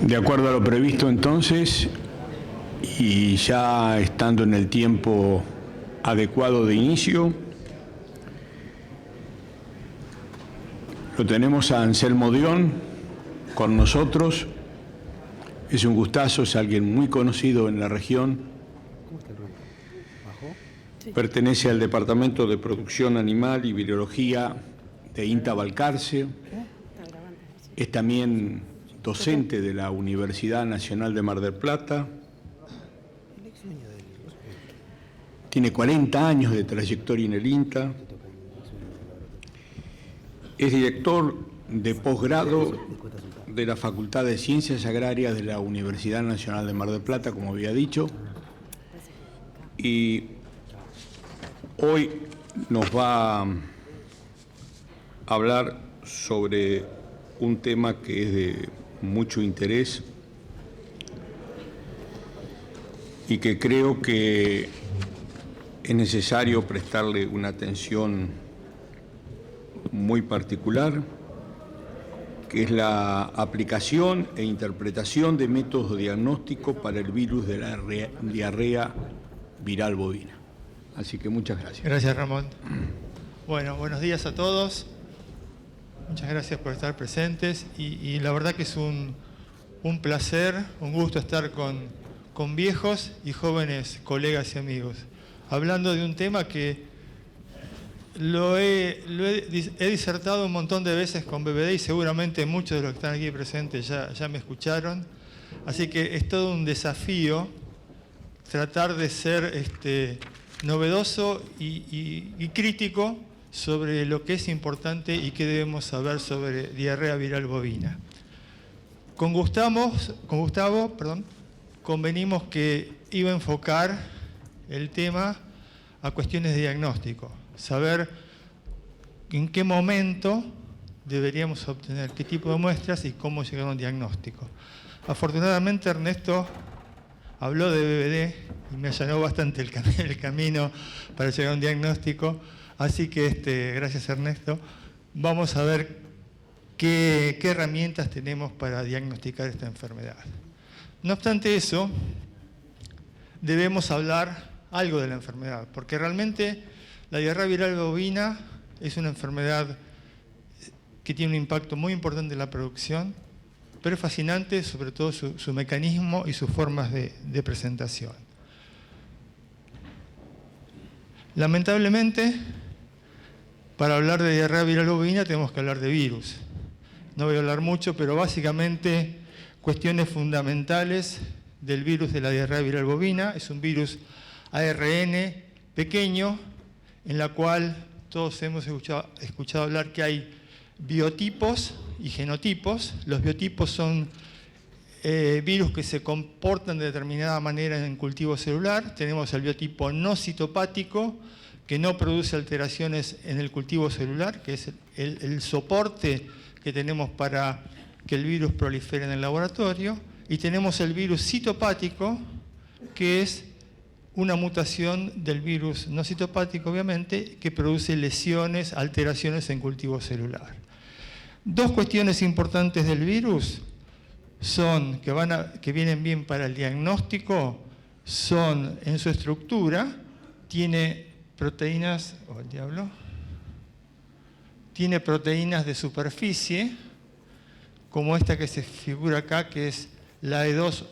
De acuerdo a lo previsto entonces, y ya estando en el tiempo adecuado de inicio, lo tenemos a Anselmo Dion con nosotros. Es un gustazo, es alguien muy conocido en la región. Pertenece al Departamento de Producción Animal y Virología de INTA Balcarce. Es también docente de la Universidad Nacional de Mar del Plata. Tiene 40 años de trayectoria en el INTA. Es director de posgrado de la Facultad de Ciencias Agrarias de la Universidad Nacional de Mar del Plata, como había dicho. Y hoy nos va a hablar sobre un tema que es de mucho interés y que creo que es necesario prestarle una atención muy particular, que es la aplicación e interpretación de métodos diagnósticos para el virus de la diarrea viral bovina. Así que muchas gracias. Gracias, Ramón. Bueno, buenos días a todos. Muchas gracias por estar presentes y la verdad que es un placer, un gusto estar con viejos y jóvenes colegas y amigos, hablando de un tema que he disertado un montón de veces con BBD y seguramente muchos de los que están aquí presentes ya me escucharon. Así que es todo un desafío tratar de ser novedoso y crítico sobre lo que es importante y qué debemos saber sobre diarrea viral bovina. Con Gustavo, convenimos que iba a enfocar el tema a cuestiones de diagnóstico, saber en qué momento deberíamos obtener qué tipo de muestras y cómo llegar a un diagnóstico. Afortunadamente Ernesto habló de BBD y me allanó bastante el camino para llegar a un diagnóstico, así que gracias Ernesto, vamos a ver qué herramientas tenemos para diagnosticar esta enfermedad. No obstante eso, debemos hablar algo de la enfermedad, porque realmente la diarrea viral bovina es una enfermedad que tiene un impacto muy importante en la producción, pero es fascinante sobre todo su mecanismo y sus formas de presentación. Lamentablemente, para hablar de diarrea viral bovina tenemos que hablar de virus. No voy a hablar mucho, pero básicamente cuestiones fundamentales del virus de la diarrea viral bovina. Es un virus ARN pequeño, en la cual todos hemos escuchado hablar que hay biotipos y genotipos. Los biotipos son virus que se comportan de determinada manera en cultivo celular. Tenemos el biotipo no citopático, que no produce alteraciones en el cultivo celular, que es el soporte que tenemos para que el virus prolifere en el laboratorio. Y tenemos el virus citopático, que es una mutación del virus no citopático, obviamente, que produce lesiones, alteraciones en cultivo celular. Dos cuestiones importantes del virus son, que vienen bien para el diagnóstico, son en su estructura, tiene proteínas, tiene proteínas de superficie, como esta que se figura acá, que es la E2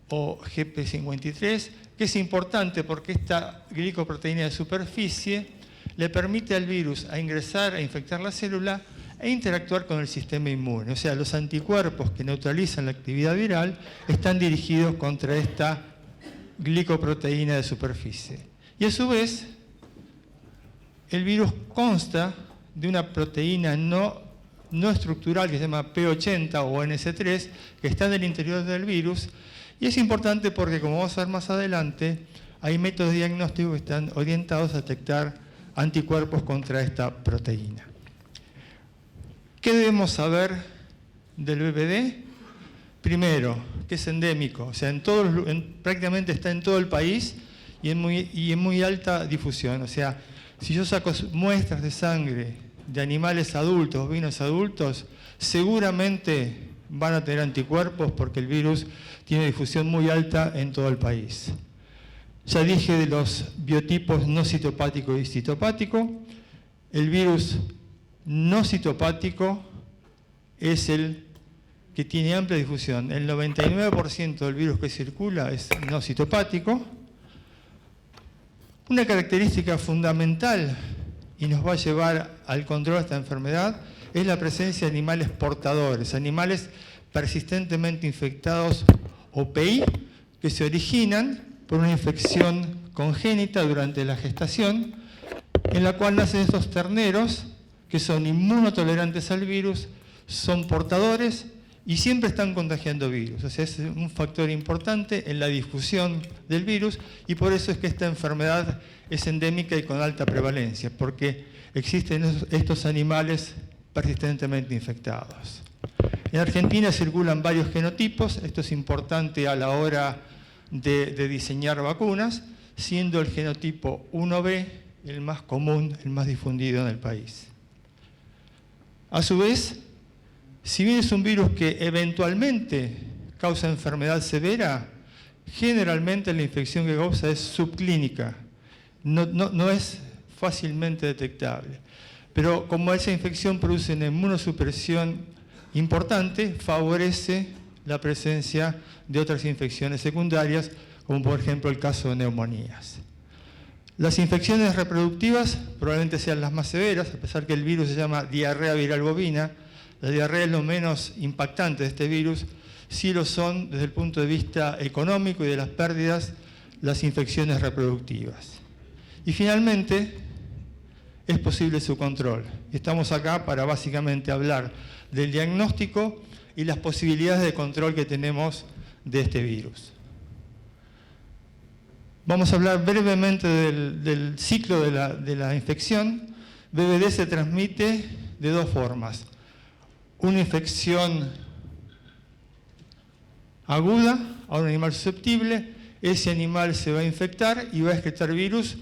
o GP53, que es importante porque esta glicoproteína de superficie le permite al virus a ingresar, a infectar la célula e interactuar con el sistema inmune. O sea, los anticuerpos que neutralizan la actividad viral están dirigidos contra esta glicoproteína de superficie. Y a su vez, el virus consta de una proteína no estructural que se llama P80 o NC3, que está en el interior del virus. Y es importante porque, como vamos a ver más adelante, hay métodos diagnósticos que están orientados a detectar anticuerpos contra esta proteína. ¿Qué debemos saber del BBD? Primero, que es endémico, o sea, prácticamente está en todo el país y en muy alta difusión. O sea, si yo saco muestras de sangre de animales adultos, bovinos adultos, seguramente van a tener anticuerpos porque el virus tiene difusión muy alta en todo el país. Ya dije de los biotipos no citopático y citopático. El virus no citopático es el que tiene amplia difusión. El 99% del virus que circula es no citopático. Una característica fundamental y nos va a llevar al control de esta enfermedad es la presencia de animales portadores, animales persistentemente infectados o PI, que se originan por una infección congénita durante la gestación, en la cual nacen estos terneros que son inmunotolerantes al virus, son portadores y siempre están contagiando virus. O sea, es un factor importante en la difusión del virus y por eso es que esta enfermedad es endémica y con alta prevalencia, porque existen estos animales persistentemente infectados. En Argentina circulan varios genotipos, esto es importante a la hora de diseñar vacunas, siendo el genotipo 1B el más común, el más difundido en el país. A su vez, si bien es un virus que eventualmente causa enfermedad severa, generalmente la infección que causa es subclínica, no es fácilmente detectable. Pero como esa infección produce una inmunosupresión importante, favorece la presencia de otras infecciones secundarias, como por ejemplo el caso de neumonías. Las infecciones reproductivas probablemente sean las más severas, a pesar que el virus se llama diarrea viral bovina. La diarrea es lo menos impactante de este virus, sí lo son desde el punto de vista económico y de las pérdidas las infecciones reproductivas. Y finalmente, es posible su control. Estamos acá para básicamente hablar del diagnóstico y las posibilidades de control que tenemos de este virus. Vamos a hablar brevemente del ciclo de la infección. BVD se transmite de dos formas. Una infección aguda a un animal susceptible, ese animal se va a infectar y va a excretar virus,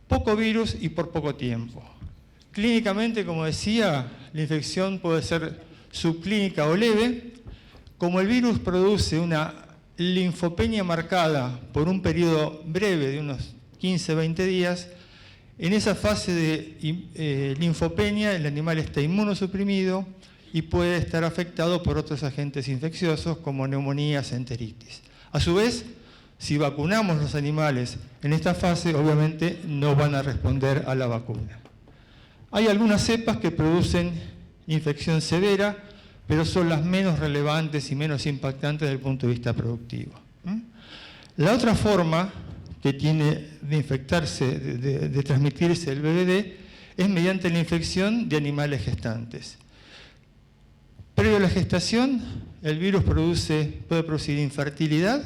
poco virus y por poco tiempo. Clínicamente, como decía, la infección puede ser subclínica o leve. Como el virus produce una linfopenia marcada por un periodo breve de unos 15-20 días, en esa fase de linfopenia el animal está inmunosuprimido y puede estar afectado por otros agentes infecciosos como neumonías, enteritis. A su vez, si vacunamos los animales en esta fase, obviamente no van a responder a la vacuna. Hay algunas cepas que producen infección severa, pero son las menos relevantes y menos impactantes desde el punto de vista productivo. La otra forma que tiene de infectarse, de transmitirse el BVD, es mediante la infección de animales gestantes. Previo a la gestación, el virus puede producir infertilidad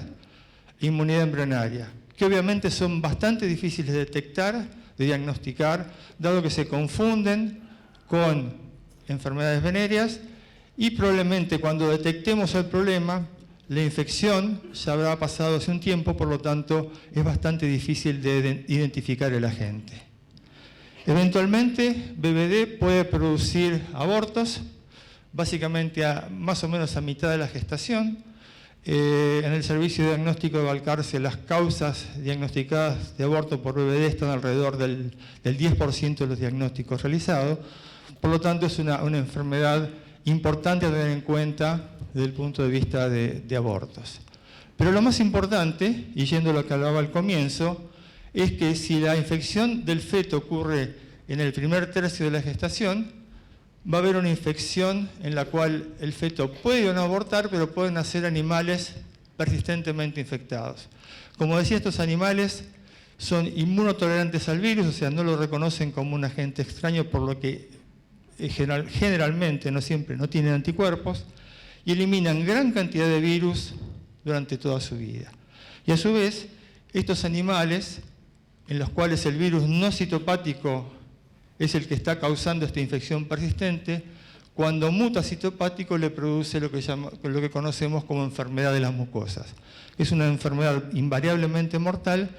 e inmunidad embrionaria, que obviamente son bastante difíciles de detectar, de diagnosticar, dado que se confunden con enfermedades venéreas y probablemente cuando detectemos el problema, la infección ya habrá pasado hace un tiempo, por lo tanto es bastante difícil de identificar el agente. Eventualmente, BVD puede producir abortos, básicamente más o menos a mitad de la gestación. En el servicio de diagnóstico de Balcarce, las causas diagnosticadas de aborto por BVD están alrededor del 10% de los diagnósticos realizados. Por lo tanto, es una enfermedad importante a tener en cuenta desde el punto de vista de abortos. Pero lo más importante, y yendo a lo que hablaba al comienzo, es que si la infección del feto ocurre en el primer tercio de la gestación, va a haber una infección en la cual el feto puede o no abortar, pero pueden nacer animales persistentemente infectados. Como decía, estos animales son inmunotolerantes al virus, o sea, no lo reconocen como un agente extraño, por lo que generalmente, no siempre, no tienen anticuerpos, y eliminan gran cantidad de virus durante toda su vida. Y a su vez, estos animales, en los cuales el virus no citopático es el que está causando esta infección persistente, cuando muta citopático le produce lo que conocemos como enfermedad de las mucosas. Es una enfermedad invariablemente mortal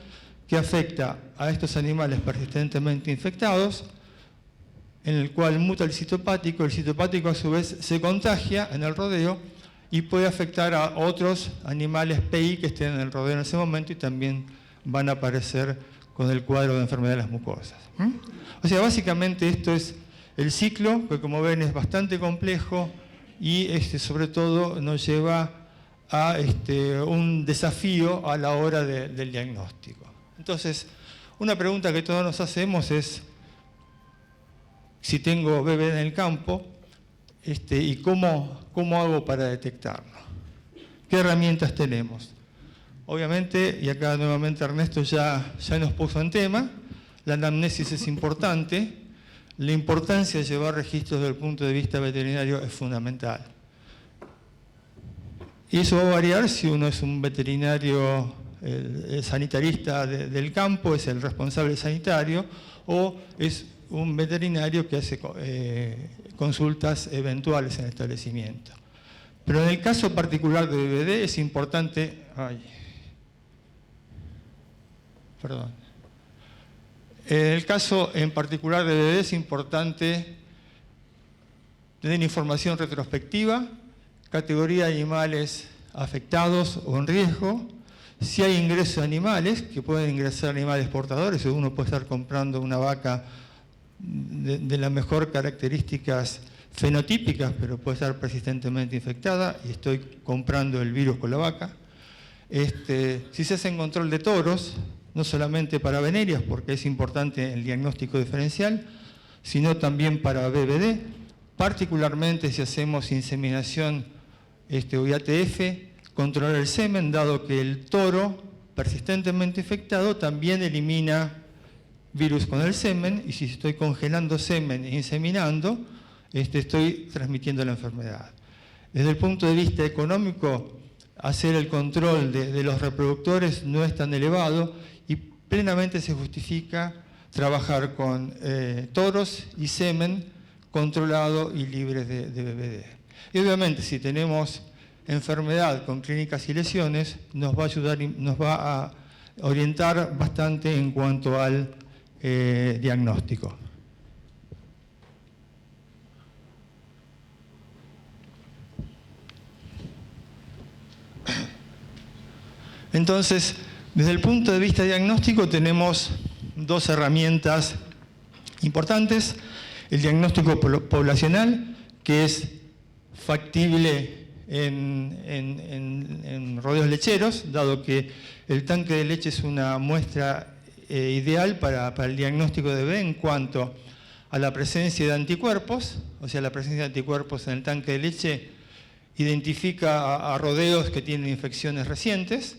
que afecta a estos animales persistentemente infectados, en el cual muta el citopático a su vez se contagia en el rodeo y puede afectar a otros animales PI que estén en el rodeo en ese momento y también van a aparecer con el cuadro de enfermedad de las mucosas. O sea, básicamente esto es el ciclo, que como ven es bastante complejo y sobre todo nos lleva a un desafío a la hora del diagnóstico. Entonces, una pregunta que todos nos hacemos es, si tengo BBD en el campo, ¿y cómo hago para detectarlo? ¿Qué herramientas tenemos? Obviamente, y acá nuevamente Ernesto ya nos puso en tema, la anamnesis es importante, la importancia de llevar registros desde el punto de vista veterinario es fundamental. Y eso va a variar si uno es un veterinario, el sanitarista del campo, es el responsable sanitario, o es un veterinario que hace consultas eventuales en el establecimiento. Pero en el caso particular de BBD es importante... En el caso en particular de BBD es importante tener información retrospectiva, categoría de animales afectados o en riesgo, si hay ingreso de animales, que pueden ingresar animales portadores, uno puede estar comprando una vaca de las mejores características fenotípicas, pero puede estar persistentemente infectada y estoy comprando el virus con la vaca. Si se hace en control de toros, no solamente para venerias, porque es importante el diagnóstico diferencial, sino también para BBD, particularmente si hacemos inseminación o IATF, controlar el semen, dado que el toro persistentemente infectado también elimina virus con el semen, y si estoy congelando semen e inseminando, estoy transmitiendo la enfermedad. Desde el punto de vista económico, hacer el control de los reproductores no es tan elevado y plenamente se justifica trabajar con toros y semen controlado y libre de BBD. Y obviamente si tenemos enfermedad con clínicas y lesiones, nos va a ayudar, nos va a orientar bastante en cuanto al diagnóstico. Entonces, desde el punto de vista diagnóstico tenemos dos herramientas importantes. El diagnóstico poblacional, que es factible en rodeos lecheros, dado que el tanque de leche es una muestra ideal para el diagnóstico de bebé en cuanto a la presencia de anticuerpos, o sea, la presencia de anticuerpos en el tanque de leche identifica a rodeos que tienen infecciones recientes,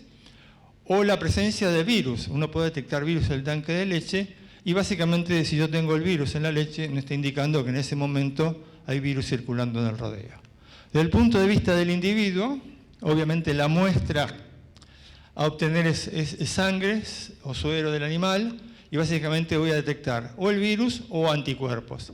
o la presencia de virus. Uno puede detectar virus en el tanque de leche y básicamente si yo tengo el virus en la leche me está indicando que en ese momento hay virus circulando en el rodeo. Desde el punto de vista del individuo, obviamente la muestra a obtener es sangre o suero del animal y básicamente voy a detectar o el virus o anticuerpos.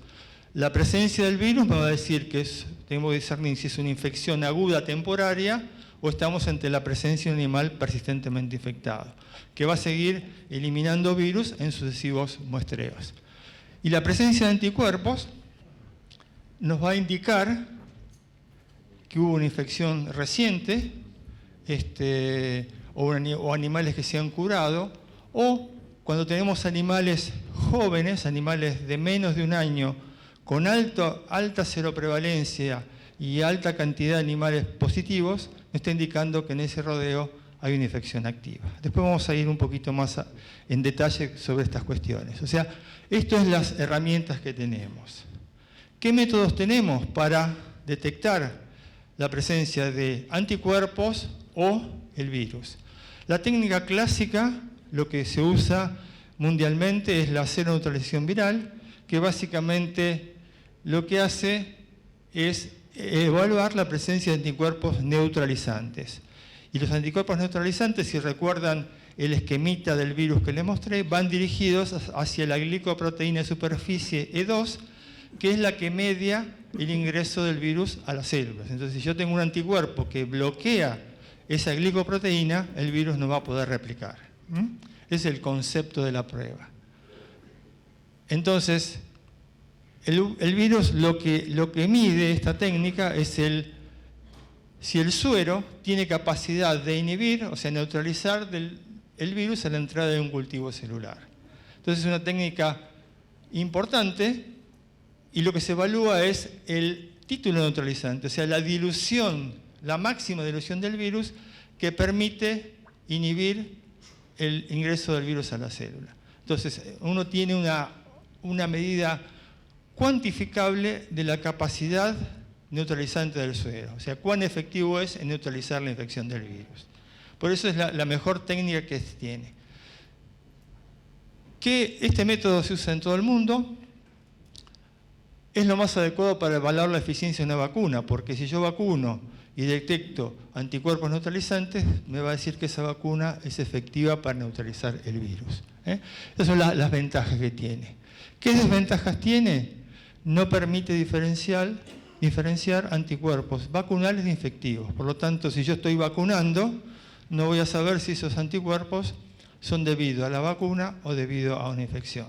La presencia del virus me va a decir que tengo que discernir si es una infección aguda temporaria o estamos ante la presencia de un animal persistentemente infectado, que va a seguir eliminando virus en sucesivos muestreos. Y la presencia de anticuerpos nos va a indicar que hubo una infección reciente, o animales que se han curado, o cuando tenemos animales jóvenes, animales de menos de un año, con alta seroprevalencia y alta cantidad de animales positivos, me está indicando que en ese rodeo hay una infección activa. Después vamos a ir un poquito más en detalle sobre estas cuestiones. O sea, estas son las herramientas que tenemos. ¿Qué métodos tenemos para detectar la presencia de anticuerpos o el virus? La técnica clásica, lo que se usa mundialmente es la seroneutralización viral, que básicamente lo que hace es evaluar la presencia de anticuerpos neutralizantes. Y los anticuerpos neutralizantes, si recuerdan el esquemita del virus que les mostré, van dirigidos hacia la glicoproteína de superficie E2, que es la que media el ingreso del virus a las células. Entonces, si yo tengo un anticuerpo que bloquea esa glicoproteína, el virus no va a poder replicar. Es el concepto de la prueba. Entonces, el virus lo que mide esta técnica es el si el suero tiene capacidad de inhibir, o sea, neutralizar el virus a la entrada de un cultivo celular. Entonces es una técnica importante y lo que se evalúa es el título neutralizante, o sea, la dilución, la máxima dilución del virus que permite inhibir el ingreso del virus a la célula. Entonces, uno tiene una medida cuantificable de la capacidad neutralizante del suero, o sea, cuán efectivo es en neutralizar la infección del virus. Por eso es la mejor técnica que se tiene. Que este método se usa en todo el mundo, es lo más adecuado para evaluar la eficiencia de una vacuna, porque si yo vacuno y detecto anticuerpos neutralizantes, me va a decir que esa vacuna es efectiva para neutralizar el virus. Esas son las ventajas que tiene. ¿Qué desventajas tiene? No permite diferenciar anticuerpos vacunales de infectivos. Por lo tanto, si yo estoy vacunando, no voy a saber si esos anticuerpos son debido a la vacuna o debido a una infección.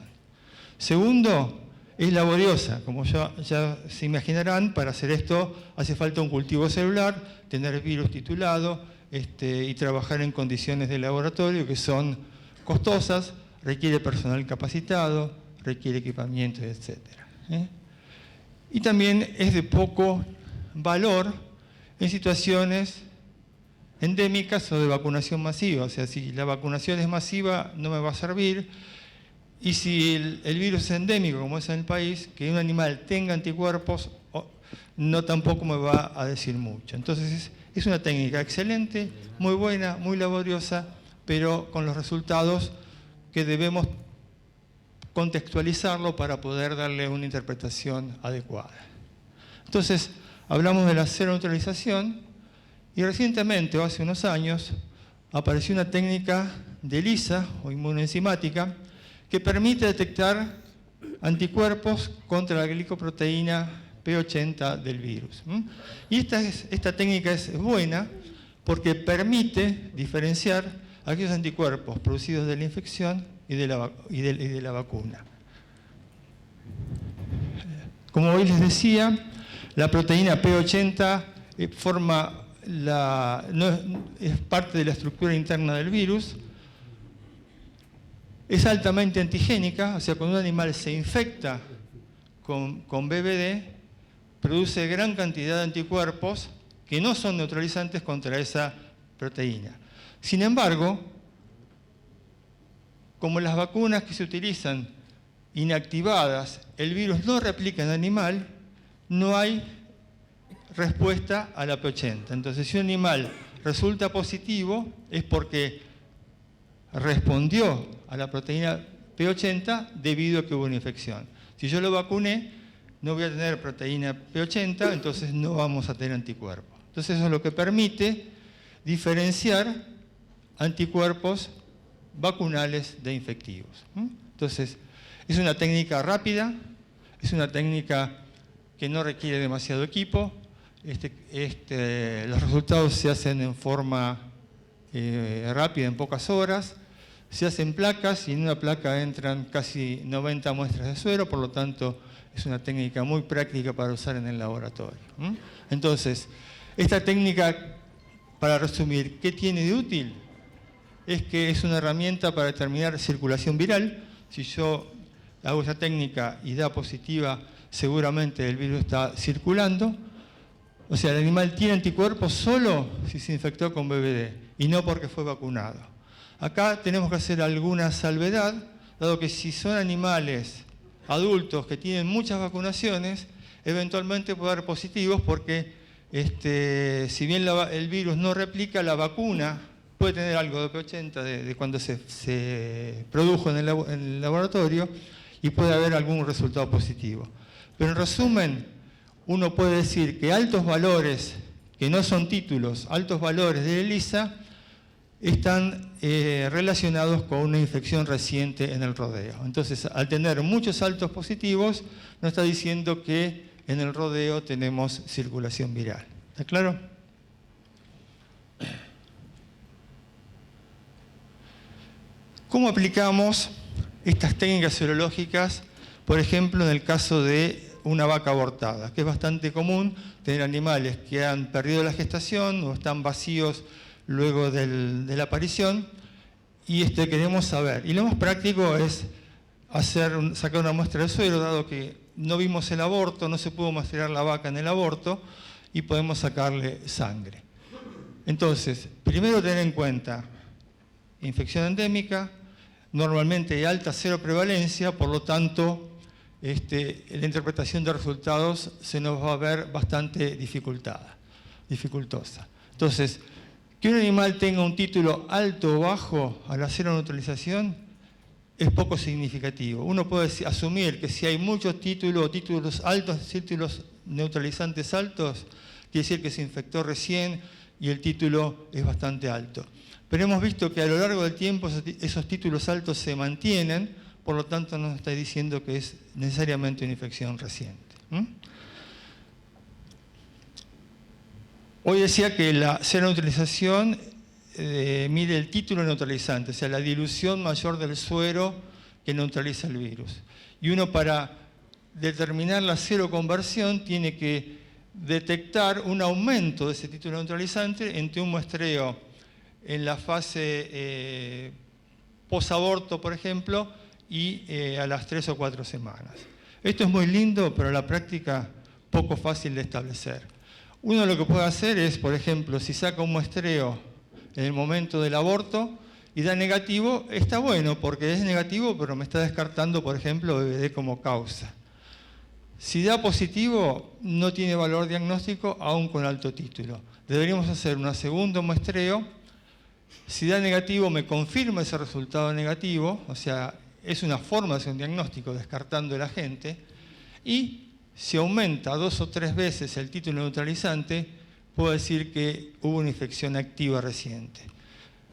Segundo, es laboriosa. Como ya se imaginarán, para hacer esto hace falta un cultivo celular, tener virus titulado y trabajar en condiciones de laboratorio que son costosas, requiere personal capacitado, requiere equipamiento, etc. Y también es de poco valor en situaciones endémicas o de vacunación masiva. O sea, si la vacunación es masiva, no me va a servir. Y si el virus es endémico, como es en el país, que un animal tenga anticuerpos, no tampoco me va a decir mucho. Entonces, es una técnica excelente, muy buena, muy laboriosa, pero con los resultados que debemos contextualizarlo para poder darle una interpretación adecuada. Entonces, hablamos de la seroneutralización y recientemente, o hace unos años, apareció una técnica de ELISA o inmunoenzimática que permite detectar anticuerpos contra la glicoproteína P80 del virus. Y esta técnica es buena porque permite diferenciar aquellos anticuerpos producidos de la infección y de la vacuna. Como hoy les decía, la proteína P80 es parte de la estructura interna del virus, es altamente antigénica, o sea, cuando un animal se infecta con BVD, produce gran cantidad de anticuerpos que no son neutralizantes contra esa proteína. Sin embargo, como las vacunas que se utilizan inactivadas, el virus no replica en el animal, no hay respuesta a la P80. Entonces, si un animal resulta positivo, es porque respondió a la proteína P80 debido a que hubo una infección. Si yo lo vacuné, no voy a tener proteína P80, entonces no vamos a tener anticuerpos. Entonces, eso es lo que permite diferenciar anticuerpos vacunales de infectivos. Entonces, es una técnica rápida, es una técnica que no requiere demasiado equipo. Los resultados se hacen en forma rápida, en pocas horas. Se hacen placas y en una placa entran casi 90 muestras de suero, por lo tanto, es una técnica muy práctica para usar en el laboratorio. Entonces, esta técnica, para resumir, ¿qué tiene de útil? Es que es una herramienta para determinar circulación viral. Si yo hago esa técnica y da positiva, seguramente el virus está circulando. O sea, el animal tiene anticuerpos solo si se infectó con BVD y no porque fue vacunado. Acá tenemos que hacer alguna salvedad, dado que si son animales adultos que tienen muchas vacunaciones, eventualmente puede haber positivos porque si bien el virus no replica, la vacuna puede tener algo de P80 de cuando se produjo en el laboratorio y puede haber algún resultado positivo. Pero en resumen, uno puede decir que altos valores, que no son títulos, altos valores de ELISA, están relacionados con una infección reciente en el rodeo. Entonces, al tener muchos altos positivos, nos está diciendo que en el rodeo tenemos circulación viral. ¿Está claro? ¿Cómo aplicamos estas técnicas serológicas, por ejemplo, en el caso de una vaca abortada, que es bastante común tener animales que han perdido la gestación o están vacíos luego de la aparición, y queremos saber. Y lo más práctico es sacar una muestra de suero, dado que no vimos el aborto, no se pudo muestrear la vaca en el aborto, y podemos sacarle sangre. Entonces, primero tener en cuenta infección endémica, normalmente de alta cero prevalencia, por lo tanto, la interpretación de resultados se nos va a ver bastante dificultosa. Entonces, que un animal tenga un título alto o bajo a la cero neutralización es poco significativo. Uno puede asumir que si hay muchos títulos, títulos altos, títulos neutralizantes altos, quiere decir que se infectó recién y el título es bastante alto. Pero hemos visto que a lo largo del tiempo esos títulos altos se mantienen, por lo tanto no nos está diciendo que es necesariamente una infección reciente. Hoy decía que la cero neutralización mide el título neutralizante, o sea, la dilución mayor del suero que neutraliza el virus. Y uno, para determinar la seroconversión, tiene que detectar un aumento de ese título neutralizante entre un muestreo en la fase posaborto, por ejemplo, y a las 3 o 4 semanas. Esto es muy lindo, pero en la práctica poco fácil de establecer. Uno lo que puede hacer es, por ejemplo, si saca un muestreo en el momento del aborto y da negativo, está bueno porque es negativo, pero me está descartando, por ejemplo, BBD como causa. Si da positivo, no tiene valor diagnóstico, aún con alto título. Deberíamos hacer un segundo muestreo. Si da negativo, me confirma ese resultado negativo, o sea, es una forma de hacer un diagnóstico descartando el agente, y si aumenta 2 o 3 veces el título neutralizante, puedo decir que hubo una infección activa reciente.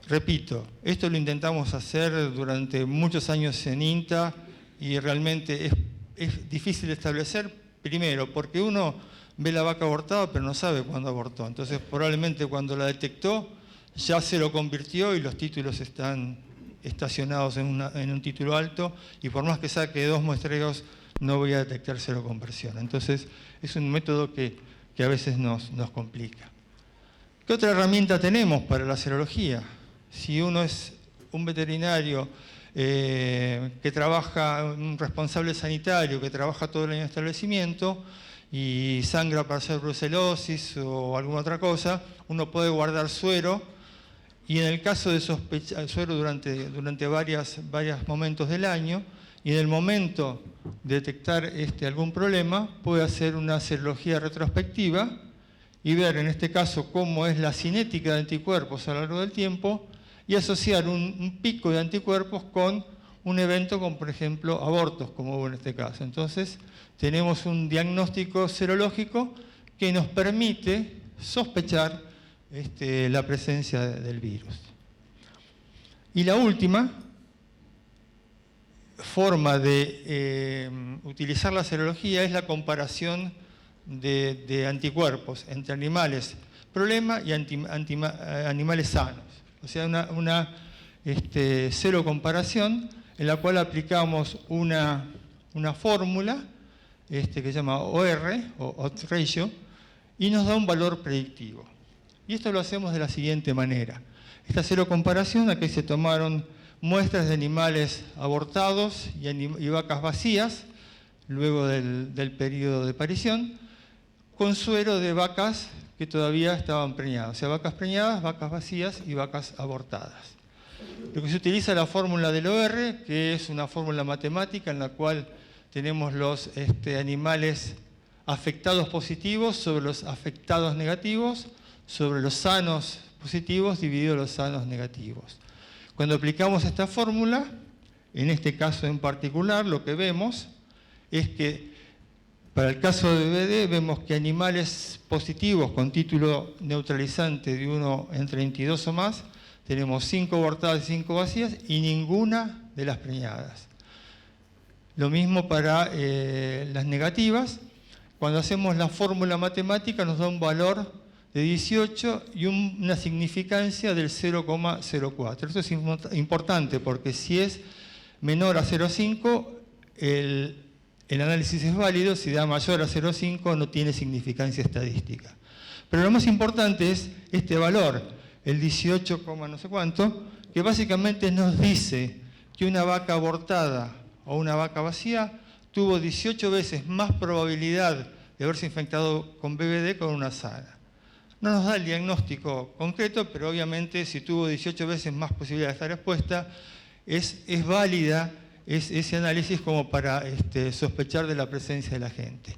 Repito, esto lo intentamos hacer durante muchos años en INTA y realmente es difícil de establecer, primero, porque uno ve la vaca abortada pero no sabe cuándo abortó. Entonces, probablemente cuando la detectó ya se lo convirtió y los títulos están estacionados en un título alto, y por más que saque 2 muestreos no voy a detectar seroconversión. Entonces, es un método que a veces nos complica. ¿Qué otra herramienta tenemos para la serología? Si uno es un veterinario que trabaja, un responsable sanitario que trabaja todo el año en establecimiento y sangra para hacer brucelosis o alguna otra cosa, uno puede guardar suero, y en el caso de sospechar suero durante varios momentos del año, y en el momento de detectar algún problema, puede hacer una serología retrospectiva y ver en este caso cómo es la cinética de anticuerpos a lo largo del tiempo, y asociar un pico de anticuerpos con un evento como, por ejemplo, abortos, como hubo en este caso. Entonces, tenemos un diagnóstico serológico que nos permite sospechar la presencia del virus. Y la última forma de utilizar la serología es la comparación de anticuerpos entre animales problema y animales sanos. O sea, una serocomparación en la cual aplicamos una fórmula que se llama OR, o Odds Ratio, y nos da un valor predictivo. Y esto lo hacemos de la siguiente manera. Esta serocomparación, aquí se tomaron muestras de animales abortados y vacas vacías, luego del periodo de parición, con suero de vacas que todavía estaban preñadas. O sea, vacas preñadas, vacas vacías y vacas abortadas. Lo que se utiliza es la fórmula del OR, que es una fórmula matemática en la cual tenemos los animales afectados positivos sobre los afectados negativos, sobre los sanos positivos dividido los sanos negativos. Cuando aplicamos esta fórmula, en este caso en particular, lo que vemos es que para el caso de BD vemos que animales positivos con título neutralizante de 1 en 32 o más, tenemos 5 abortadas y 5 vacías y ninguna de las preñadas. Lo mismo para las negativas. Cuando hacemos la fórmula matemática nos da un valor de 18 y una significancia del 0,04. Esto es importante porque si es menor a 0,5, el análisis es válido, si da mayor a 0,5 no tiene significancia estadística. Pero lo más importante es este valor, el 18, no sé cuánto, que básicamente nos dice que una vaca abortada o una vaca vacía tuvo 18 veces más probabilidad de haberse infectado con BVD con una sana. No nos da el diagnóstico concreto, pero obviamente si tuvo 18 veces más posibilidad de estar expuesta, es válida ese análisis como para sospechar de la presencia de la gente.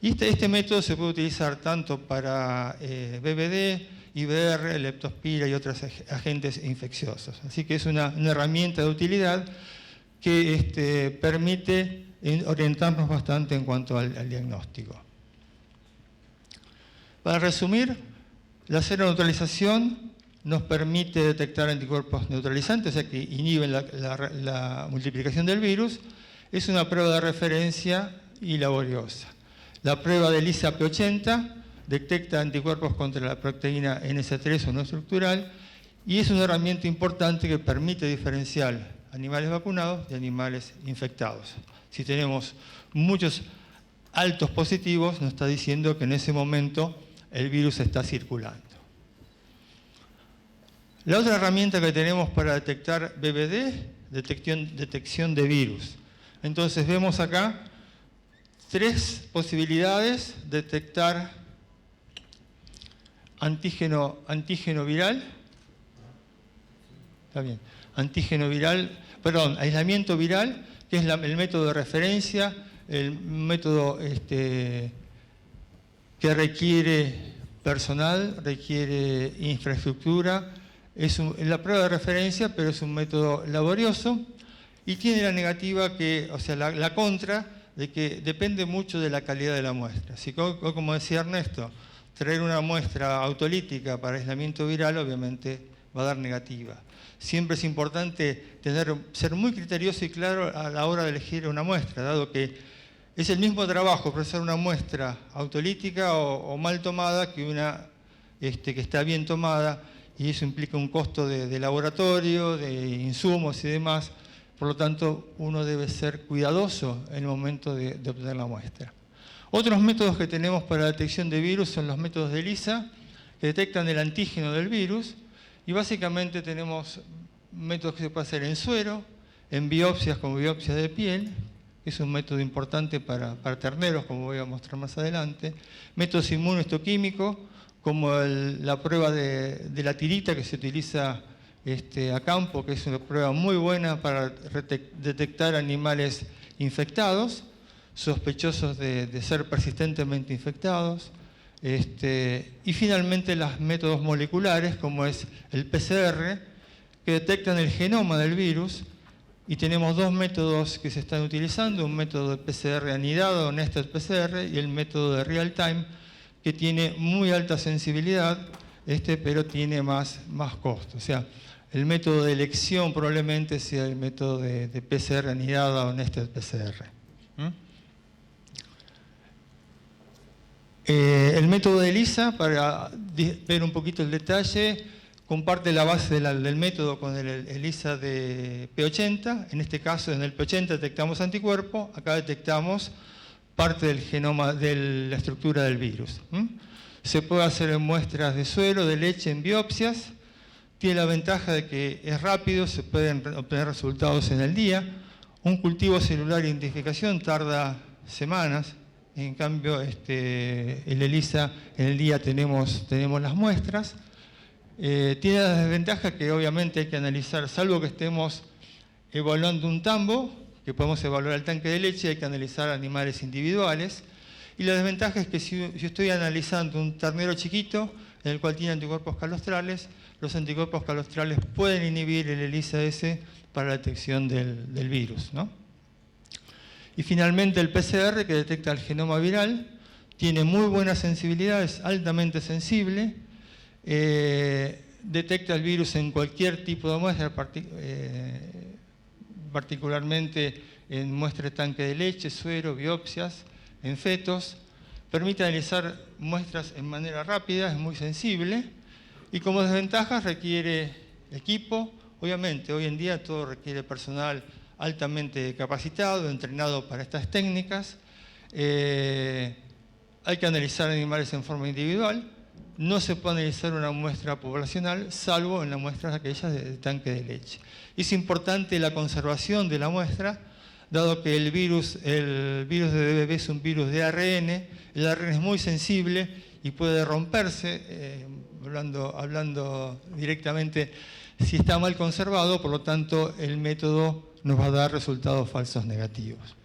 Y este método se puede utilizar tanto para BVD, IBR, leptospira y otros agentes infecciosos. Así que es una herramienta de utilidad que permite orientarnos bastante en cuanto al diagnóstico. Para resumir, la seroneutralización nos permite detectar anticuerpos neutralizantes, o sea que inhiben la multiplicación del virus. Es una prueba de referencia y laboriosa. La prueba de ELISA P80 detecta anticuerpos contra la proteína NS3 o no estructural y es una herramienta importante que permite diferenciar animales vacunados de animales infectados. Si tenemos muchos altos positivos, nos está diciendo que en ese momento el virus está circulando. La otra herramienta que tenemos para detectar BVD, detección de virus. Entonces vemos acá 3 posibilidades de detectar antígeno viral. Está bien. Aislamiento viral, que es el método de referencia, el método que requiere personal, requiere infraestructura. Es la prueba de referencia, pero es un método laborioso y tiene la negativa la contra de que depende mucho de la calidad de la muestra. Así que, como decía Ernesto, traer una muestra autolítica para aislamiento viral obviamente va a dar negativa. Siempre es importante ser muy criterioso y claro a la hora de elegir una muestra, dado que es el mismo trabajo procesar una muestra autolítica o mal tomada que una que está bien tomada, y eso implica un costo de laboratorio, de insumos y demás. Por lo tanto, uno debe ser cuidadoso en el momento de obtener la muestra. Otros métodos que tenemos para la detección de virus son los métodos de ELISA, que detectan el antígeno del virus, y básicamente tenemos métodos que se pueden hacer en suero, en biopsias como biopsia de piel, que es un método importante para terneros, como voy a mostrar más adelante, métodos inmunohistoquímicos, como la prueba de la tirita que se utiliza a campo, que es una prueba muy buena para detectar animales infectados, sospechosos de ser persistentemente infectados. Y finalmente los métodos moleculares, como es el PCR, que detectan el genoma del virus. Y tenemos 2 métodos que se están utilizando, un método de PCR anidado, nested PCR, y el método de real time, que tiene muy alta sensibilidad, pero tiene más costo. O sea, el método de elección probablemente sea el método de PCR anidada o nested PCR. El método de ELISA, para ver un poquito el detalle, comparte la base del método con el ELISA de P80. En este caso, en el P80 detectamos anticuerpo, acá detectamos parte del genoma, de la estructura del virus. Se puede hacer en muestras de suero, de leche, en biopsias. Tiene la ventaja de que es rápido, se pueden obtener resultados en el día. Un cultivo celular de identificación tarda semanas. En cambio, el ELISA en el día tenemos las muestras. Tiene la desventaja que obviamente hay que analizar, salvo que estemos evaluando un tambo, que podemos evaluar el tanque de leche, hay que analizar animales individuales. Y la desventaja es que si yo estoy analizando un ternero chiquito, en el cual tiene anticuerpos calostrales, los anticuerpos calostrales pueden inhibir el ELISA-S para la detección del virus, ¿no? Y finalmente el PCR, que detecta el genoma viral, tiene muy buena sensibilidad, es altamente sensible, detecta el virus en cualquier tipo de muestra, particularmente en muestras de tanque de leche, suero, biopsias, en fetos. Permite analizar muestras en manera rápida, es muy sensible, y como desventajas requiere equipo. Obviamente, hoy en día todo requiere personal altamente capacitado, entrenado para estas técnicas. Hay que analizar animales en forma individual. No se puede analizar una muestra poblacional, salvo en las muestras aquellas de tanque de leche. Es importante la conservación de la muestra, dado que el virus de DBV es un virus de ARN. El ARN es muy sensible y puede romperse, hablando directamente, si está mal conservado. Por lo tanto, el método nos va a dar resultados falsos negativos.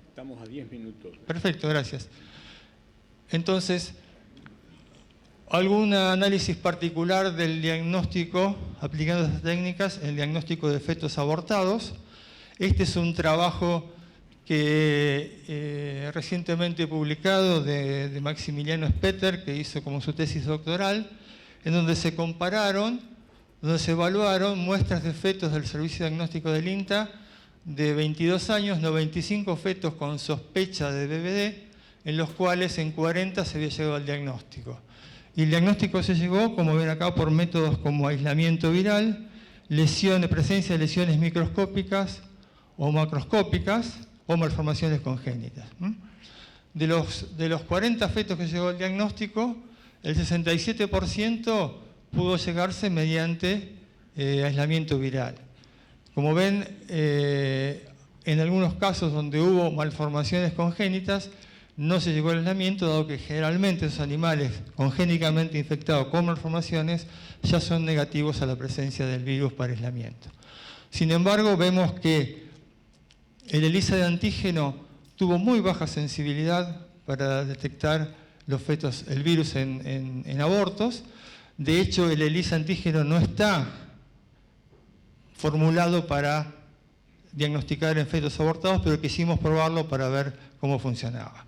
Estamos a 10 minutos. Perfecto, gracias. Entonces, algún análisis particular del diagnóstico, aplicando estas técnicas, el diagnóstico de fetos abortados. Este es un trabajo que recientemente publicado de Maximiliano Spetter, que hizo como su tesis doctoral, en donde se compararon, donde se evaluaron muestras de fetos del Servicio Diagnóstico del INTA de 22 años, 95 fetos con sospecha de BVD, en los cuales en 40 se había llegado al diagnóstico. Y el diagnóstico se llegó, como ven acá, por métodos como aislamiento viral, presencia de lesiones microscópicas o macroscópicas o malformaciones congénitas. De los 40 fetos que llegó al diagnóstico, el 67% pudo llegarse mediante aislamiento viral. Como ven, en algunos casos donde hubo malformaciones congénitas, no se llegó al aislamiento, dado que generalmente esos animales congénicamente infectados con malformaciones ya son negativos a la presencia del virus para aislamiento. Sin embargo, vemos que el ELISA de antígeno tuvo muy baja sensibilidad para detectar los fetos, el virus en abortos. De hecho, el ELISA antígeno no está formulado para diagnosticar en fetos abortados, pero quisimos probarlo para ver cómo funcionaba.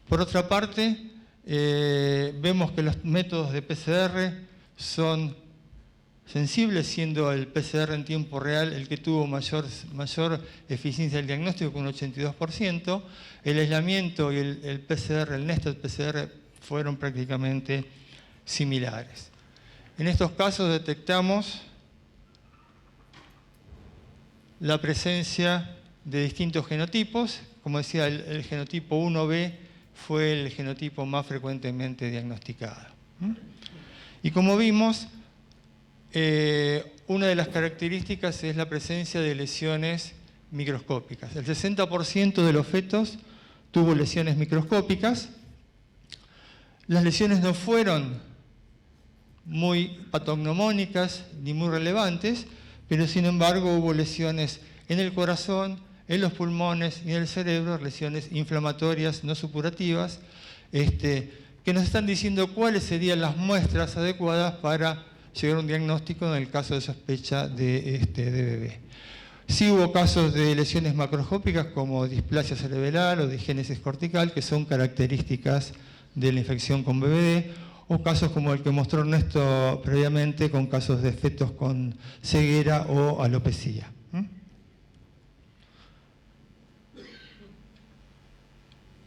Por otra parte, vemos que los métodos de PCR son sensibles, siendo el PCR en tiempo real el que tuvo mayor eficiencia del diagnóstico, con un 82%. El aislamiento y el PCR, el nested PCR, fueron prácticamente similares. En estos casos detectamos la presencia de distintos genotipos. Como decía, el genotipo 1B fue el genotipo más frecuentemente diagnosticado. Y como vimos, una de las características es la presencia de lesiones microscópicas. El 60% de los fetos tuvo lesiones microscópicas. Las lesiones no fueron muy patognomónicas ni muy relevantes, pero sin embargo hubo lesiones en el corazón, en los pulmones y en el cerebro, lesiones inflamatorias no supurativas, que nos están diciendo cuáles serían las muestras adecuadas para llegar a un diagnóstico en el caso de sospecha de DBV. Sí hubo casos de lesiones macroscópicas como displasia cerebral o disgénesis cortical, que son características de la infección con BVD, o casos como el que mostró Ernesto previamente, con casos de fetos con ceguera o alopecia.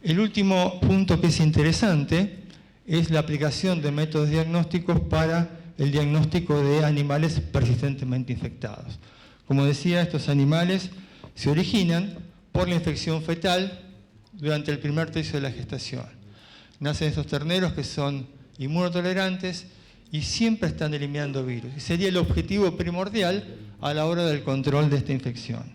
El último punto que es interesante es la aplicación de métodos diagnósticos para el diagnóstico de animales persistentemente infectados. Como decía, estos animales se originan por la infección fetal durante el primer tercio de la gestación. Nacen estos terneros que son inmunotolerantes y siempre están eliminando virus. Y sería el objetivo primordial a la hora del control de esta infección.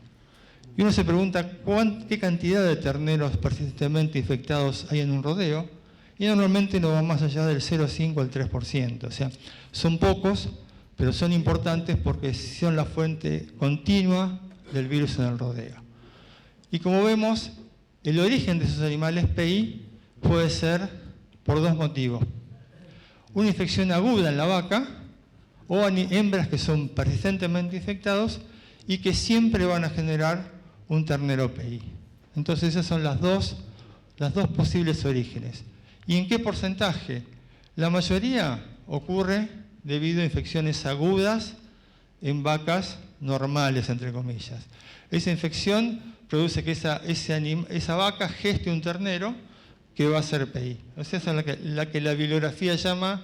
Y uno se pregunta qué cantidad de terneros persistentemente infectados hay en un rodeo, y normalmente no va más allá del 0,5 al 3%. O sea, son pocos, pero son importantes porque son la fuente continua del virus en el rodeo. Y como vemos, el origen de esos animales PI puede ser por dos motivos. Una infección aguda en la vaca o hembras que son persistentemente infectados y que siempre van a generar un ternero PI. Entonces esas son las dos posibles orígenes. ¿Y en qué porcentaje? La mayoría ocurre debido a infecciones agudas en vacas normales, entre comillas. Esa infección produce que esa vaca geste un ternero que va a ser PI. O sea, esa es la que la bibliografía llama,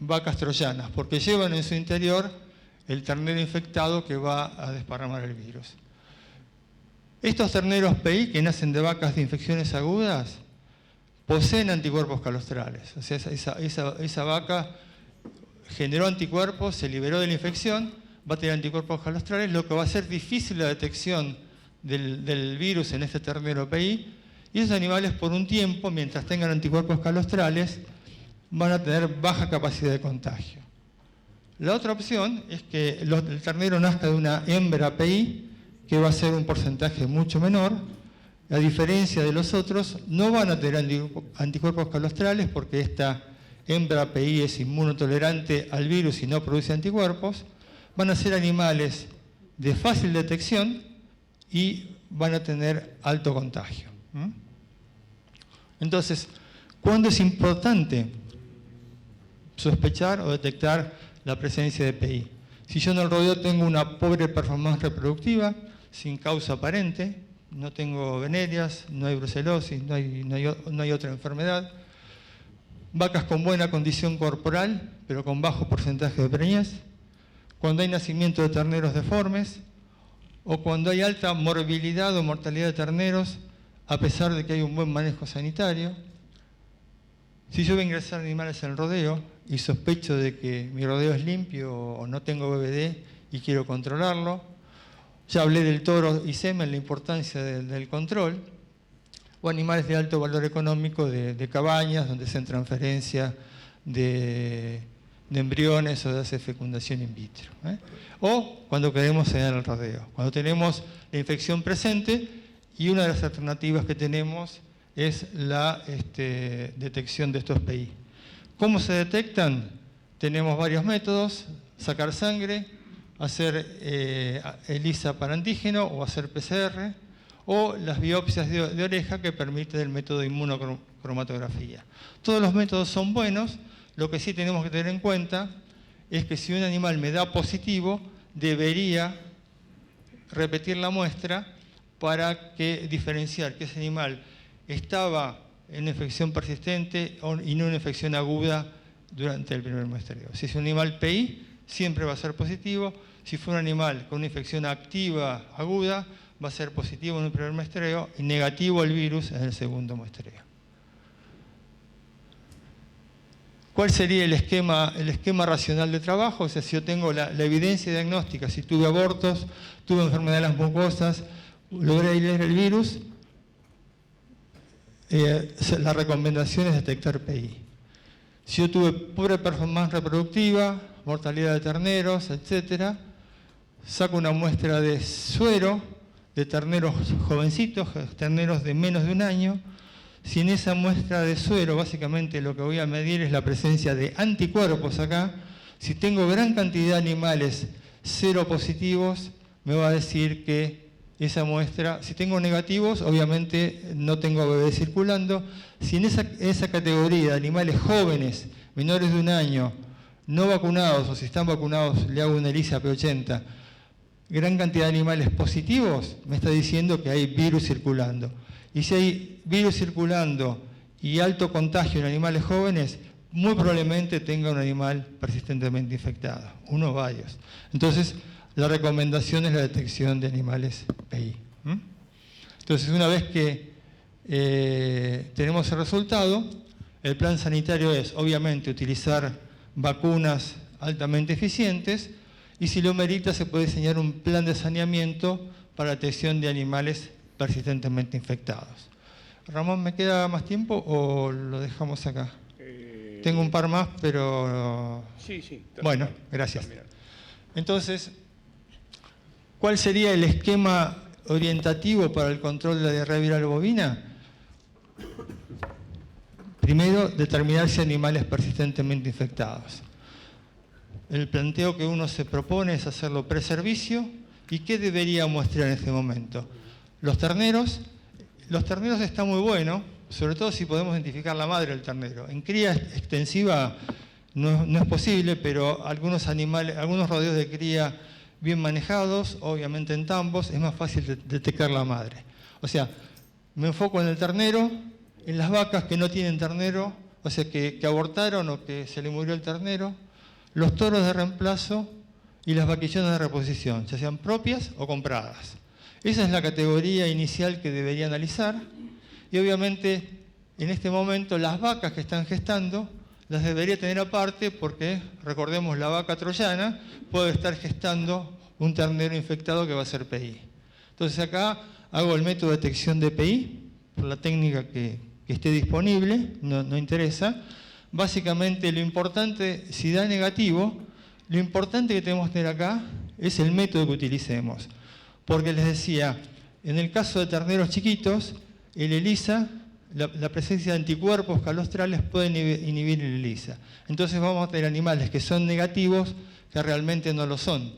vacas troyanas, porque llevan en su interior el ternero infectado que va a desparramar el virus. Estos terneros PI, que nacen de vacas de infecciones agudas, poseen anticuerpos calostrales. O sea, esa vaca generó anticuerpos, se liberó de la infección, va a tener anticuerpos calostrales, lo que va a hacer difícil la detección del virus en este ternero PI, y esos animales por un tiempo, mientras tengan anticuerpos calostrales, van a tener baja capacidad de contagio. La otra opción es que el ternero nazca de una hembra PI, que va a ser un porcentaje mucho menor. A diferencia de los otros, no van a tener anticuerpos calostrales porque esta hembra PI es inmunotolerante al virus y no produce anticuerpos. Van a ser animales de fácil detección y van a tener alto contagio. Entonces, ¿cuándo es importante sospechar o detectar la presencia de PI? Si yo en el rodeo tengo una pobre performance reproductiva, sin causa aparente, no tengo venerias, no hay brucelosis, no hay otra enfermedad, vacas con buena condición corporal, pero con bajo porcentaje de preñez, cuando hay nacimiento de terneros deformes, o cuando hay alta morbilidad o mortalidad de terneros, a pesar de que hay un buen manejo sanitario. Si yo voy a ingresar animales en el rodeo y sospecho de que mi rodeo es limpio o no tengo BVD y quiero controlarlo, ya hablé del toro y semen, la importancia del control, o animales de alto valor económico de cabañas, donde se hacen transferencia de embriones o de hace fecundación in vitro. O cuando queremos en el rodeo, cuando tenemos la infección presente, y una de las alternativas que tenemos es la detección de estos PI. ¿Cómo se detectan? Tenemos varios métodos: sacar sangre, hacer ELISA para antígeno o hacer PCR, o las biopsias de oreja que permite el método de inmunocromatografía. Todos los métodos son buenos. Lo que sí tenemos que tener en cuenta es que si un animal me da positivo, debería repetir la muestra para diferenciar que ese animal estaba en infección persistente y no en infección aguda durante el primer muestreo. Si es un animal PI, siempre va a ser positivo. Si fue un animal con una infección activa aguda, va a ser positivo en el primer muestreo y negativo el virus en el segundo muestreo. ¿Cuál sería el esquema racional de trabajo? O sea, si yo tengo la evidencia diagnóstica, si tuve abortos, tuve enfermedad de las mucosas, logré aislar el virus, la recomendación es detectar PI. Si yo tuve pobre performance reproductiva, mortalidad de terneros, etc., saco una muestra de suero de terneros jovencitos, terneros de menos de un año. Si en esa muestra de suero básicamente lo que voy a medir es la presencia de anticuerpos acá, si tengo gran cantidad de animales seropositivos, me va a decir que esa muestra, si tengo negativos, obviamente no tengo bebé circulando. Si en esa categoría de animales jóvenes, menores de un año, no vacunados, o si están vacunados, le hago una ELISA P80, gran cantidad de animales positivos, me está diciendo que hay virus circulando. Y si hay virus circulando y alto contagio en animales jóvenes, muy probablemente tenga un animal persistentemente infectado, uno o varios. Entonces, la recomendación es la detección de animales PI. Entonces, una vez que tenemos el resultado, el plan sanitario es, obviamente, utilizar vacunas altamente eficientes, y si lo merita, se puede diseñar un plan de saneamiento para la detección de animales persistentemente infectados. Ramón, ¿me queda más tiempo o lo dejamos acá? Tengo un par más, pero... Sí. Bueno, gracias. Entonces, ¿cuál sería el esquema orientativo para el control de la diarrea viral bovina? Primero, determinar si animales persistentemente infectados. El planteo que uno se propone es hacerlo preservicio. ¿Y qué debería muestrear en este momento? Los terneros está muy bueno, sobre todo si podemos identificar la madre del ternero. En cría extensiva no es posible, pero algunos rodeos de cría bien manejados, obviamente en tambos, es más fácil detectar la madre. O sea, me enfoco en el ternero, en las vacas que no tienen ternero, o sea, que abortaron o que se le murió el ternero, los toros de reemplazo y las vaquillonas de reposición, ya sean propias o compradas. Esa es la categoría inicial que debería analizar, y obviamente en este momento las vacas que están gestando las debería tener aparte porque, recordemos, la vaca troyana puede estar gestando un ternero infectado que va a ser PI. Entonces acá hago el método de detección de PI, por la técnica que esté disponible, no interesa. Básicamente lo importante, si da negativo, lo importante que tenemos que tener acá es el método que utilicemos. Porque les decía, en el caso de terneros chiquitos, el ELISA, la presencia de anticuerpos calostrales puede inhibir el ELISA. Entonces vamos a tener animales que son negativos que realmente no lo son.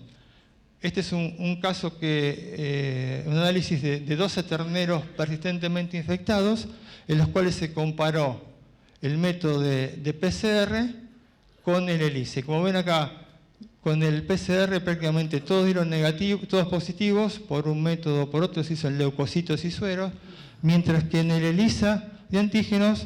Este es un caso un análisis de 12 terneros persistentemente infectados, en los cuales se comparó el método de PCR con el ELISA. Como ven acá, con el PCR prácticamente todos dieron negativos, todos positivos, por un método o por otro se hizo en leucocitos y sueros, mientras que en el ELISA de antígenos,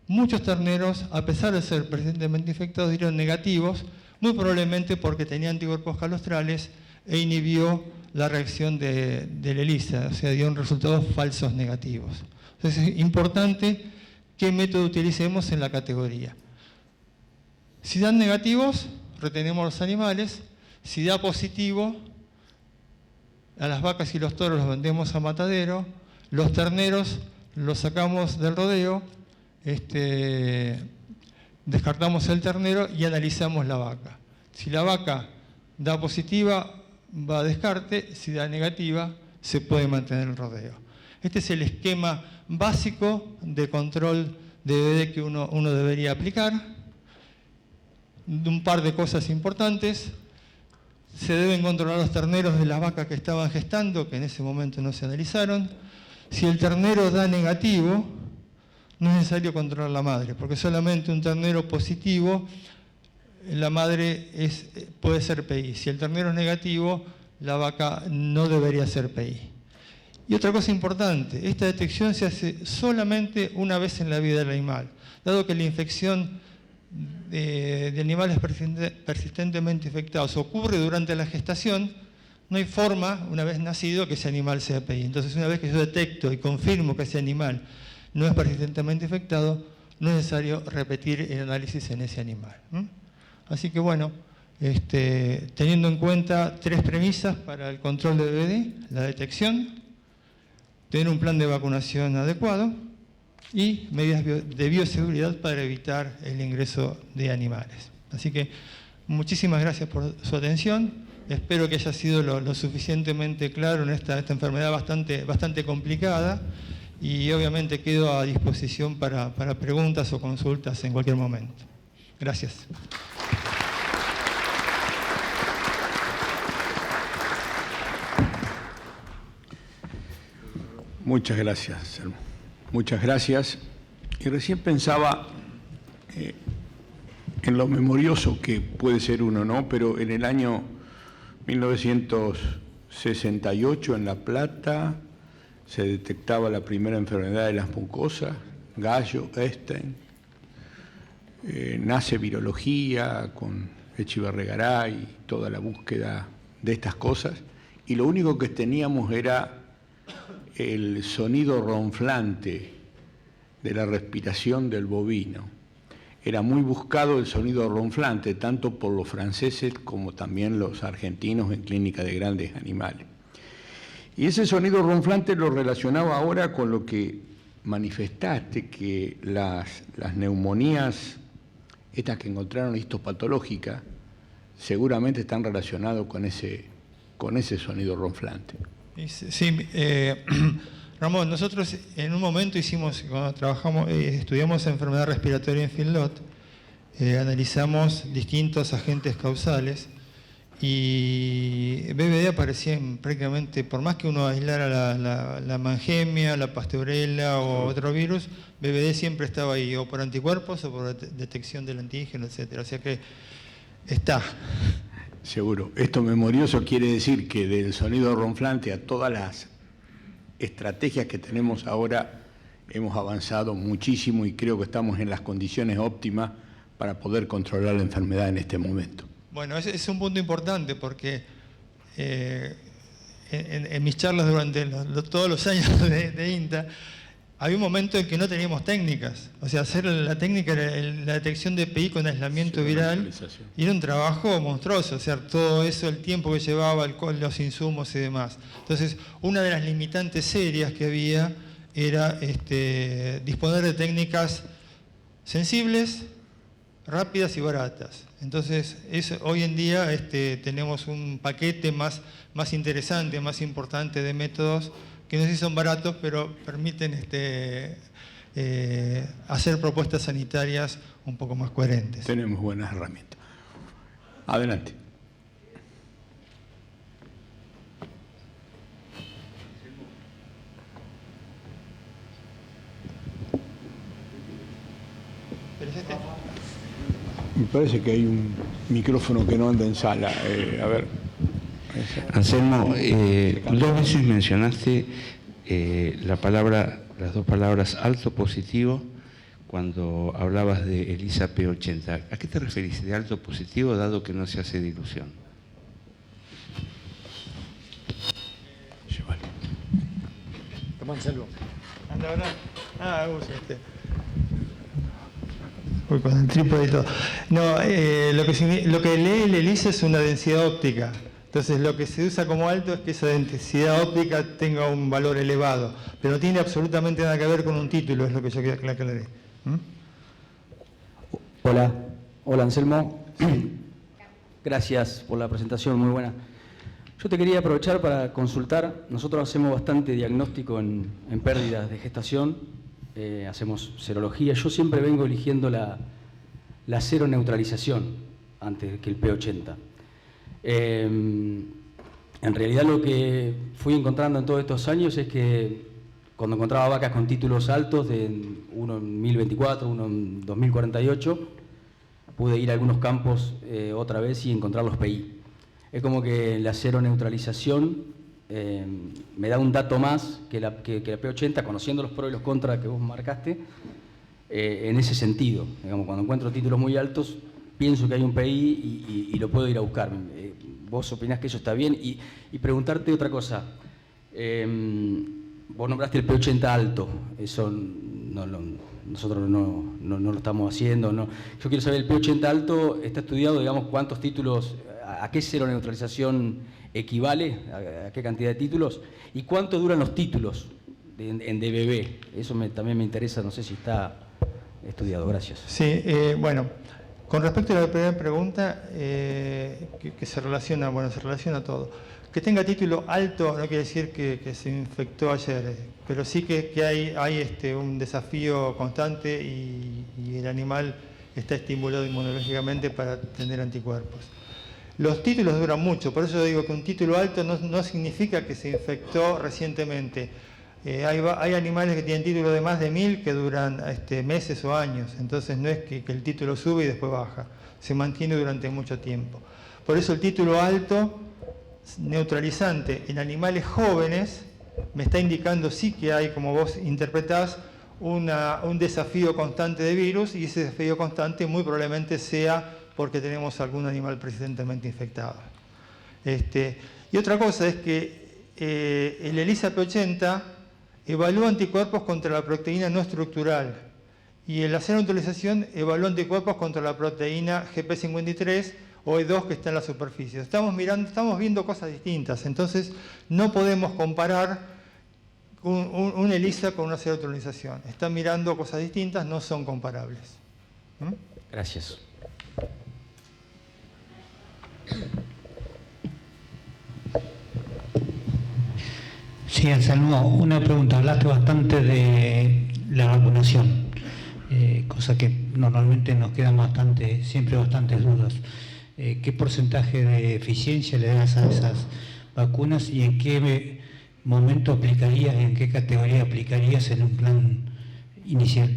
muchos terneros, a pesar de ser persistentemente infectados, dieron negativos, muy probablemente porque tenían anticuerpos calostrales e inhibió la reacción del ELISA, o sea, dieron resultados falsos negativos. Entonces es importante qué método utilicemos en la categoría. Si dan negativos, retenemos los animales. Si da positivo, a las vacas y los toros los vendemos a matadero. Los terneros los sacamos del rodeo, descartamos el ternero y analizamos la vaca. Si la vaca da positiva, va a descarte. Si da negativa, se puede mantener el rodeo. Este es el esquema básico de control de BD que uno debería aplicar. Un par de cosas importantes. Se deben controlar los terneros de las vacas que estaban gestando, que en ese momento no se analizaron. Si el ternero da negativo, no es necesario controlar la madre, porque solamente un ternero positivo, la madre puede ser PI. Si el ternero es negativo, la vaca no debería ser PI. Y otra cosa importante, esta detección se hace solamente una vez en la vida del animal, dado que la infección de animales persistentemente infectados ocurre durante la gestación, no hay forma, una vez nacido, que ese animal sea PI. Entonces, una vez que yo detecto y confirmo que ese animal no es persistentemente infectado, no es necesario repetir el análisis en ese animal. Así que bueno, teniendo en cuenta 3 premisas para el control de BD, la detección, tener un plan de vacunación adecuado y medidas de bioseguridad para evitar el ingreso de animales. Así que muchísimas gracias por su atención. Espero que haya sido lo suficientemente claro en esta enfermedad bastante complicada, y obviamente quedo a disposición para preguntas o consultas en cualquier momento. Gracias. Muchas gracias, Anselmo. Muchas gracias. Y recién pensaba en lo memorioso que puede ser uno, ¿no? Pero en el año 1968 en La Plata se detectaba la primera enfermedad de las mucosas, Gallo, Einstein. Nace virología con Echeverregaray, toda la búsqueda de estas cosas, y lo único que teníamos era el sonido ronflante de la respiración del bovino. Era muy buscado el sonido ronflante, tanto por los franceses como también los argentinos en clínica de grandes animales. Y ese sonido ronflante lo relacionaba ahora con lo que manifestaste, que las neumonías, estas que encontraron histopatológicas, seguramente están relacionadas con ese sonido ronflante. Sí, Ramón, nosotros en un momento cuando estudiamos enfermedad respiratoria en Finlot, analizamos distintos agentes causales y BBD aparecía prácticamente, por más que uno aislara la mangemia, la pasteurela o otro virus, BBD siempre estaba ahí, o por anticuerpos o por detección del antígeno, etc. O sea que está. Seguro. Esto memorioso quiere decir que del sonido ronflante a todas las estrategias que tenemos ahora hemos avanzado muchísimo y creo que estamos en las condiciones óptimas para poder controlar la enfermedad en este momento. Bueno, ese es un punto importante porque en mis charlas durante todos los años de INTA, había un momento en que no teníamos técnicas. O sea, hacer la técnica era la detección de EPI con aislamiento viral, y era un trabajo monstruoso. O sea, todo eso, el tiempo que llevaba, los insumos y demás. Entonces, una de las limitantes serias que había era disponer de técnicas sensibles, rápidas y baratas. Entonces, hoy en día tenemos un paquete más interesante, más importante de métodos que no sé si son baratos, pero permiten hacer propuestas sanitarias un poco más coherentes. Tenemos buenas herramientas. Adelante. Me parece que hay un micrófono que no anda en sala. A ver. Anselmo, 2 veces mencionaste las 2 palabras alto positivo cuando hablabas de ELISA P80. ¿A qué te referís de alto positivo, dado que no se hace dilución? Toma, Anselmo. Anda ahora. Usa Uy, con el trípode y todo. No, lo que lee el ELISA es una densidad óptica. Entonces, lo que se usa como alto es que esa densidad óptica tenga un valor elevado, pero no tiene absolutamente nada que ver con un título, es lo que yo quería aclarar. Hola Anselmo. Gracias por la presentación, muy buena. Yo te quería aprovechar para consultar. Nosotros hacemos bastante diagnóstico en pérdidas de gestación, hacemos serología. Yo siempre vengo eligiendo la seroneutralización antes que el P80. En realidad lo que fui encontrando en todos estos años es que cuando encontraba vacas con títulos altos, uno en 1024, uno en 2048, pude ir a algunos campos otra vez y encontrar los PI. Es como que la seroneutralización me da un dato más que la P80, conociendo los pros y los contras que vos marcaste, en ese sentido. Digamos, cuando encuentro títulos muy altos, pienso que hay un PI y lo puedo ir a buscar. ¿Vos opinás que eso está bien? Y preguntarte otra cosa. Vos nombraste el P80 alto. Eso nosotros no lo estamos haciendo. No. Yo quiero saber, el P80 alto está estudiado, digamos, cuántos títulos, a qué seroneutralización equivale, a qué cantidad de títulos, y cuánto duran los títulos en DBB. Eso también me interesa, no sé si está estudiado. Gracias. Sí, bueno. Con respecto a la primera pregunta, que se relaciona a todo. Que tenga título alto no quiere decir que se infectó ayer, pero sí que hay un desafío constante y el animal está estimulado inmunológicamente para tener anticuerpos. Los títulos duran mucho, por eso digo que un título alto no significa que se infectó recientemente. Hay animales que tienen títulos de más de 1000 que duran meses o años, entonces no es que el título sube y después baja, se mantiene durante mucho tiempo. Por eso el título alto, neutralizante en animales jóvenes, me está indicando sí que hay, como vos interpretás, un desafío constante de virus, y ese desafío constante muy probablemente sea porque tenemos algún animal precedentemente infectado. Y otra cosa es que el ELISA P80 evalúa anticuerpos contra la proteína no estructural y la seroneutralización evalúa anticuerpos contra la proteína GP53 o E2 que está en la superficie. Estamos viendo cosas distintas, entonces no podemos comparar un ELISA con una seroneutralización. Están mirando cosas distintas, no son comparables. Gracias. Sí, Anselmo, una pregunta. Hablaste bastante de la vacunación, cosa que normalmente nos quedan siempre bastantes dudas. ¿Qué porcentaje de eficiencia le das a esas vacunas y en qué momento aplicarías, en qué categoría aplicarías en un plan inicial?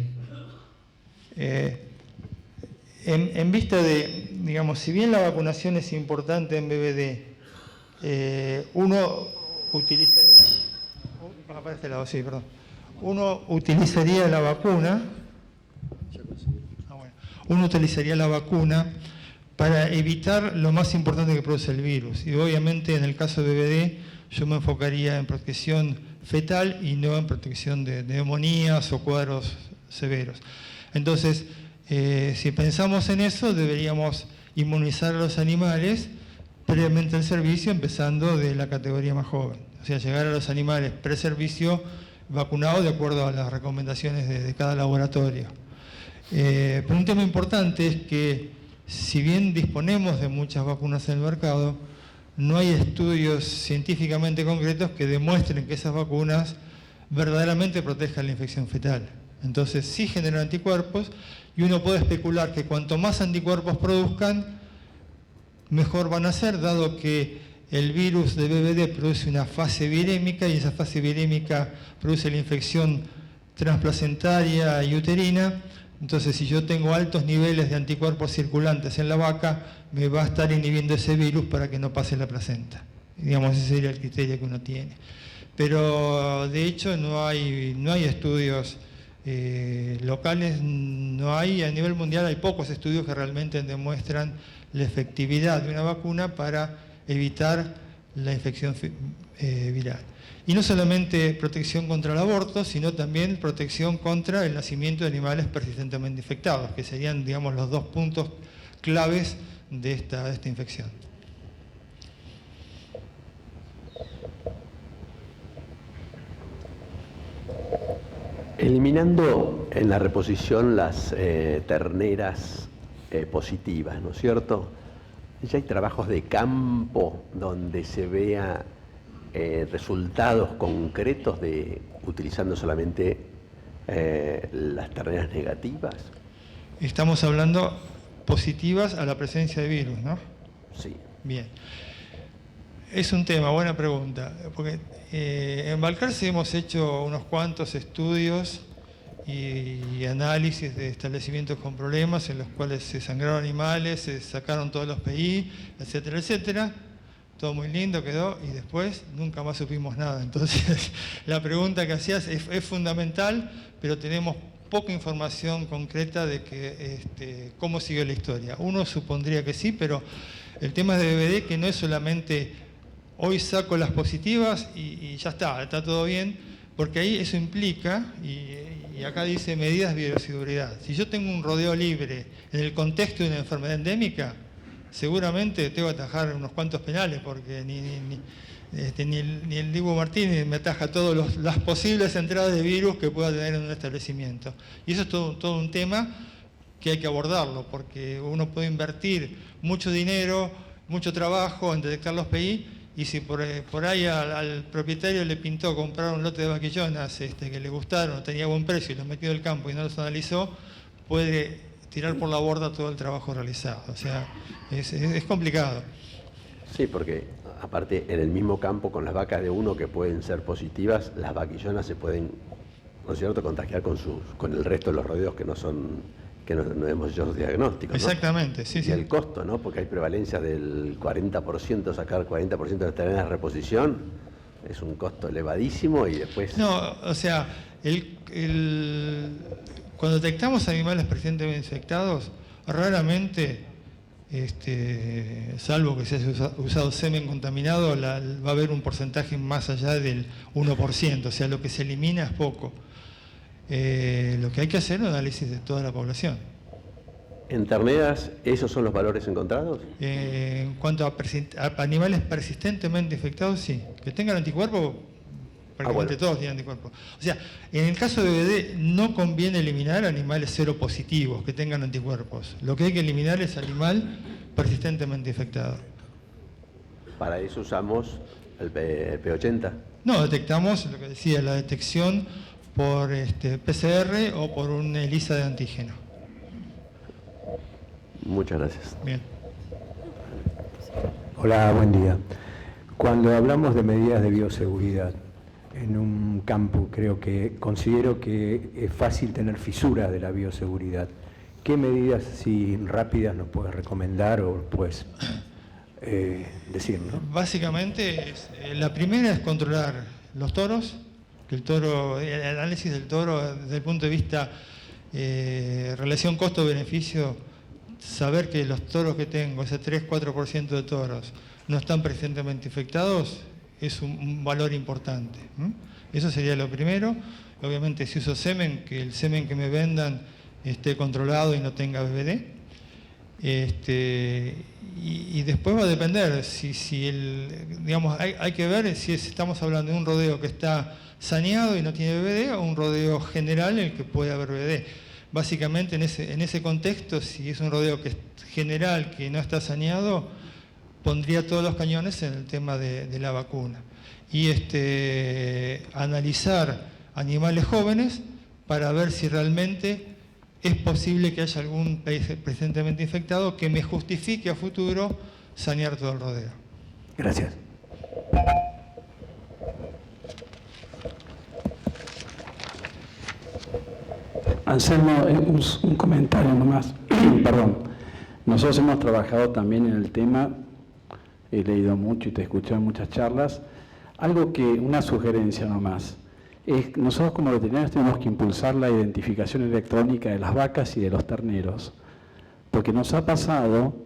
En vista de, digamos, si bien la vacunación es importante en BVD, uno utilizaría... uno utilizaría la vacuna. Uno utilizaría la vacuna para evitar lo más importante que produce el virus. Y obviamente en el caso de BBD yo me enfocaría en protección fetal y no en protección de neumonías o cuadros severos. Entonces, si pensamos en eso, deberíamos inmunizar a los animales previamente al servicio, empezando de la categoría más joven. O sea, llegar a los animales pre-servicio vacunados de acuerdo a las recomendaciones de cada laboratorio. Pero un tema importante es que, si bien disponemos de muchas vacunas en el mercado, no hay estudios científicamente concretos que demuestren que esas vacunas verdaderamente protejan la infección fetal. Entonces sí generan anticuerpos y uno puede especular que cuanto más anticuerpos produzcan, mejor van a ser, dado que el virus de BBD produce una fase virémica y esa fase virémica produce la infección transplacentaria y uterina. Entonces, si yo tengo altos niveles de anticuerpos circulantes en la vaca, me va a estar inhibiendo ese virus para que no pase la placenta. Digamos, ese sería el criterio que uno tiene. Pero, de hecho, no hay estudios locales, no hay, a nivel mundial hay pocos estudios que realmente demuestran la efectividad de una vacuna para evitar la infección viral. Y no solamente protección contra el aborto, sino también protección contra el nacimiento de animales persistentemente infectados, que serían, digamos, los dos puntos claves de esta infección. Eliminando en la reposición las terneras positivas, ¿no es cierto? Ya hay trabajos de campo donde se vea resultados concretos de utilizando solamente las terneras negativas. Estamos hablando positivas a la presencia de virus, ¿no? Sí. Bien. Es un tema, buena pregunta, porque en Balcarce hemos hecho unos cuantos estudios y análisis de establecimientos con problemas en los cuales se sangraron animales, se sacaron todos los PI, etcétera, etcétera. Todo muy lindo quedó y después nunca más supimos nada. Entonces, la pregunta que hacías es fundamental, pero tenemos poca información concreta de que, cómo siguió la historia. Uno supondría que sí, pero el tema de BBD, que no es solamente hoy saco las positivas y ya está todo bien, porque ahí eso implica, y acá dice medidas de bioseguridad. Si yo tengo un rodeo libre en el contexto de una enfermedad endémica, seguramente tengo que atajar unos cuantos penales, porque ni el Dibu Martínez me ataja todas las posibles entradas de virus que pueda tener en un establecimiento. Y eso es todo un tema que hay que abordarlo, porque uno puede invertir mucho dinero, mucho trabajo en detectar los PI, y si por ahí al propietario le pintó comprar un lote de vaquillonas que le gustaron, tenía buen precio y los metió del campo y no los analizó, puede tirar por la borda todo el trabajo realizado. O sea, es complicado. Sí, porque aparte en el mismo campo con las vacas de uno que pueden ser positivas, las vaquillonas se pueden, ¿no es cierto?, contagiar con el resto de los rodeos que no hemos hecho diagnósticos, ¿no? Exactamente, sí, sí. Y el costo, ¿no? Porque hay prevalencia del 40%, sacar 40% de las tareas de reposición, es un costo elevadísimo y después... No, o sea, cuando detectamos animales persistentes infectados, raramente, salvo que se haya usado semen contaminado, va a haber un porcentaje más allá del 1%, o sea, lo que se elimina es poco. Lo que hay que hacer es un análisis de toda la población. ¿En terneras esos son los valores encontrados? En cuanto a animales persistentemente infectados, sí. Que tengan anticuerpos, prácticamente todos tienen anticuerpos. O sea, en el caso de BD no conviene eliminar animales seropositivos que tengan anticuerpos. Lo que hay que eliminar es animal persistentemente infectado. Para eso usamos el P80. No, detectamos lo que decía, la detección por PCR o por un ELISA de antígeno. Muchas gracias. Bien. Hola, buen día. Cuando hablamos de medidas de bioseguridad en un campo, considero que es fácil tener fisuras de la bioseguridad. ¿Qué medidas, si rápidas, nos puedes recomendar o puedes decir, ¿no? Básicamente, la primera es controlar los toros, que el toro, el análisis del toro desde el punto de vista relación costo-beneficio, saber que los toros que tengo, ese 3-4% de toros, no están presentemente infectados, es un valor importante. Eso sería lo primero. Obviamente, si uso semen, que el semen que me vendan esté controlado y no tenga BVD. Y después va a depender, digamos, hay que ver si estamos hablando de un rodeo que está saneado y no tiene BVD o un rodeo general en el que puede haber BVD. Básicamente en ese contexto, si es un rodeo que es general, que no está saneado, pondría todos los cañones en el tema de la vacuna. Y analizar animales jóvenes para ver si realmente es posible que haya algún presentemente infectado que me justifique a futuro sanear todo el rodeo. Gracias. Anselmo, un comentario nomás. Perdón. Nosotros hemos trabajado también en el tema, he leído mucho y te he escuchado en muchas charlas. Una sugerencia nomás. Nosotros como veterinarios tenemos que impulsar la identificación electrónica de las vacas y de los terneros, porque nos ha pasado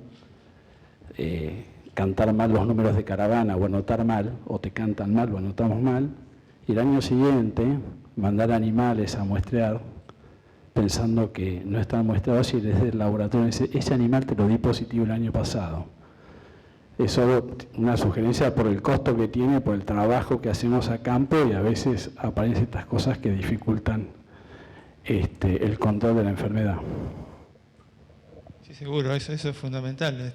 cantar mal los números de caravana o anotar mal, o te cantan mal o anotamos mal, y el año siguiente mandar animales a muestrear pensando que no están muestreados y desde el laboratorio dice, ese animal te lo di positivo el año pasado. Es solo una sugerencia por el costo que tiene, por el trabajo que hacemos a campo, y a veces aparecen estas cosas que dificultan el control de la enfermedad. Sí, seguro, eso es fundamental.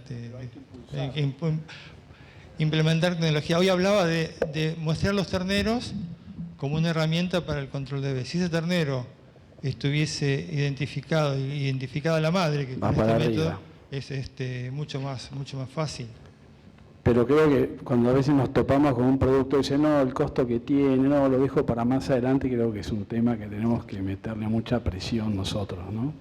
Implementar tecnología. Hoy hablaba de mostrar los terneros como una herramienta para el control de bebés. Si ese ternero estuviese identificada la madre, que con este método es mucho más fácil. Pero creo que cuando a veces nos topamos con un producto y dicen, no, el costo que tiene, no, lo dejo para más adelante, creo que es un tema que tenemos que meterle mucha presión nosotros, ¿no?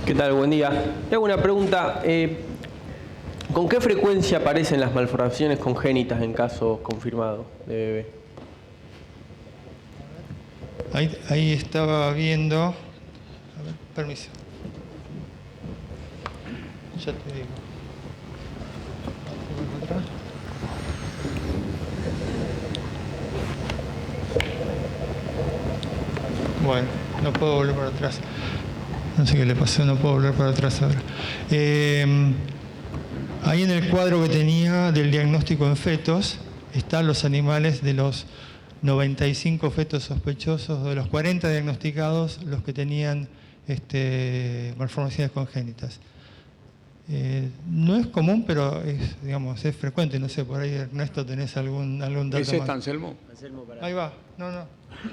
¿Qué tal? Buen día. Te hago una pregunta. ¿Con qué frecuencia aparecen las malformaciones congénitas en casos confirmados de bebé? Ahí estaba viendo. A ver, permiso. Ya te digo. Bueno, no puedo volver para atrás. No sé qué le pasó, no puedo volver para atrás ahora. Ahí en el cuadro que tenía del diagnóstico en fetos, están los animales de los 95 fetos sospechosos, de los 40 diagnosticados, los que tenían malformaciones congénitas. No es común, pero es frecuente. No sé, por ahí, Ernesto, ¿tenés algún dato ¿Ese más? está Anselmo? Ahí va. No.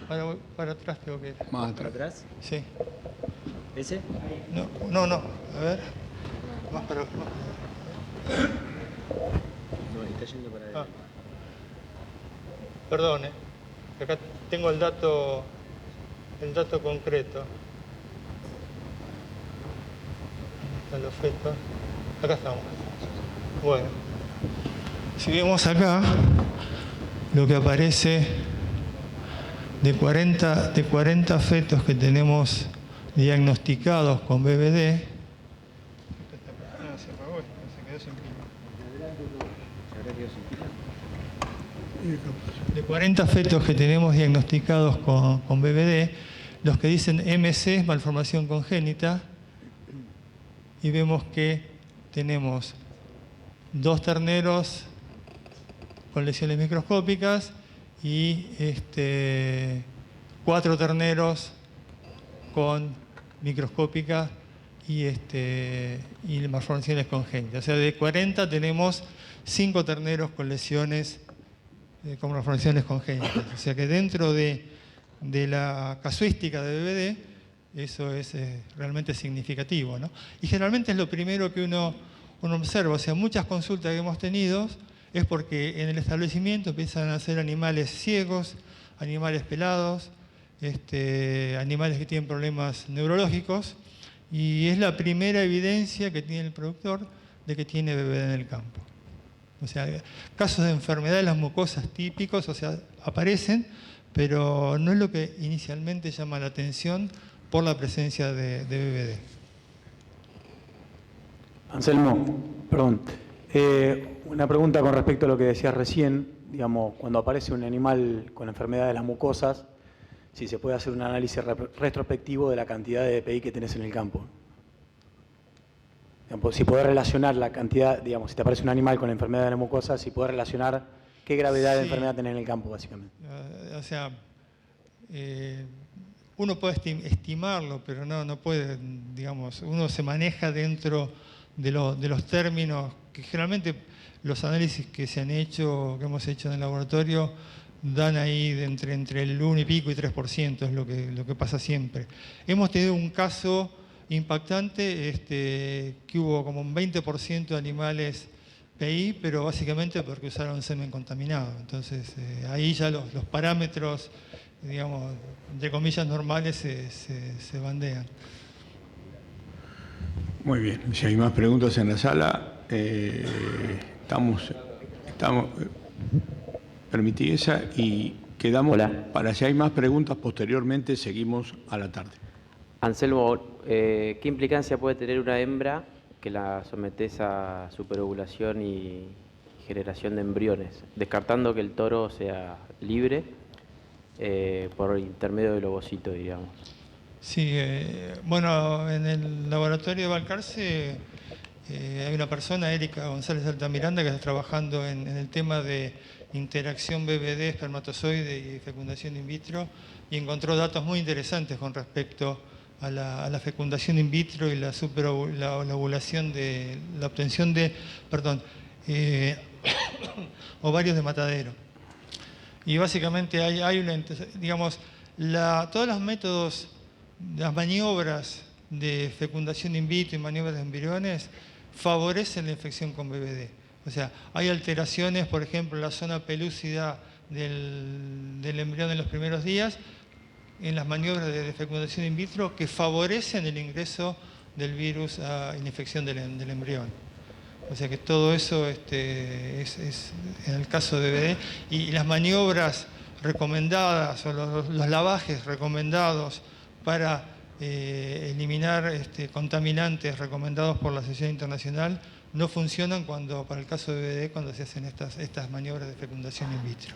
Ahora voy para atrás, tengo que ir. Más atrás. Sí. ¿Ese? No. A ver. Más para... No, está yendo para adelante. Perdón, acá tengo el dato concreto. Están los fetos. Acá estamos. Bueno, si vemos acá, lo que aparece de 40 fetos que tenemos diagnosticados con BVD. Se apagó, se quedó sin pila. De 40 fetos que tenemos diagnosticados con BVD, los que dicen MC es malformación congénita, y vemos que tenemos 2 terneros con lesiones microscópicas y 4 terneros con microscópicas y malformaciones congénitas. O sea, de 40 tenemos 5 terneros con lesiones, con malformaciones congénitas. O sea que dentro de la casuística de BVD, eso es realmente significativo, ¿no? Y generalmente es lo primero que uno observa. O sea, muchas consultas que hemos tenido es porque en el establecimiento empiezan a nacer animales ciegos, animales pelados, animales que tienen problemas neurológicos, y es la primera evidencia que tiene el productor de que tiene BVD en el campo. O sea, casos de enfermedad de las mucosas típicos, o sea, aparecen, pero no es lo que inicialmente llama la atención por la presencia de BVD. Anselmo, perdón. Una pregunta con respecto a lo que decías recién. Digamos, cuando aparece un animal con enfermedad de las mucosas, si se puede hacer un análisis retrospectivo de la cantidad de DPI que tenés en el campo. Digamos, si podés relacionar la cantidad, digamos, si te aparece un animal con enfermedad de la mucosa, si podés relacionar qué gravedad de enfermedad tenés en el campo, básicamente. O sea, uno puede estimarlo, pero no puede, digamos, uno se maneja dentro de los términos que generalmente los análisis que se han hecho, que hemos hecho en el laboratorio, dan ahí de entre el 1 y pico y 3%, es lo que pasa siempre. Hemos tenido un caso impactante, que hubo como un 20% de animales PI, pero básicamente porque usaron semen contaminado. Entonces, ahí ya los parámetros, digamos, de comillas normales se bandean. Muy bien, si hay más preguntas en la sala, estamos permití esa y quedamos. Hola. Para si hay más preguntas posteriormente, seguimos a la tarde. Anselmo, ¿qué implicancia puede tener una hembra que la sometes a superovulación y generación de embriones, descartando que el toro sea libre por intermedio del ovocito, digamos? Sí, bueno, en el laboratorio de Balcarce hay una persona, Erika González Altamiranda, que está trabajando en el tema de interacción BVD, espermatozoide y fecundación in vitro, y encontró datos muy interesantes con respecto a la fecundación in vitro y la ovulación de la obtención de, ovarios de matadero. Y básicamente hay una, digamos, todos los métodos, las maniobras de fecundación in vitro y maniobras de embriones favorecen la infección con BVD. O sea, hay alteraciones, por ejemplo, en la zona pelúcida del embrión en los primeros días, en las maniobras de fecundación in vitro, que favorecen el ingreso del virus en infección del embrión. O sea que todo eso es en el caso de BVD. Y las maniobras recomendadas o los lavajes recomendados para eliminar contaminantes recomendados por la Asociación Internacional no funcionan para el caso de BVD cuando se hacen estas maniobras de fecundación in vitro.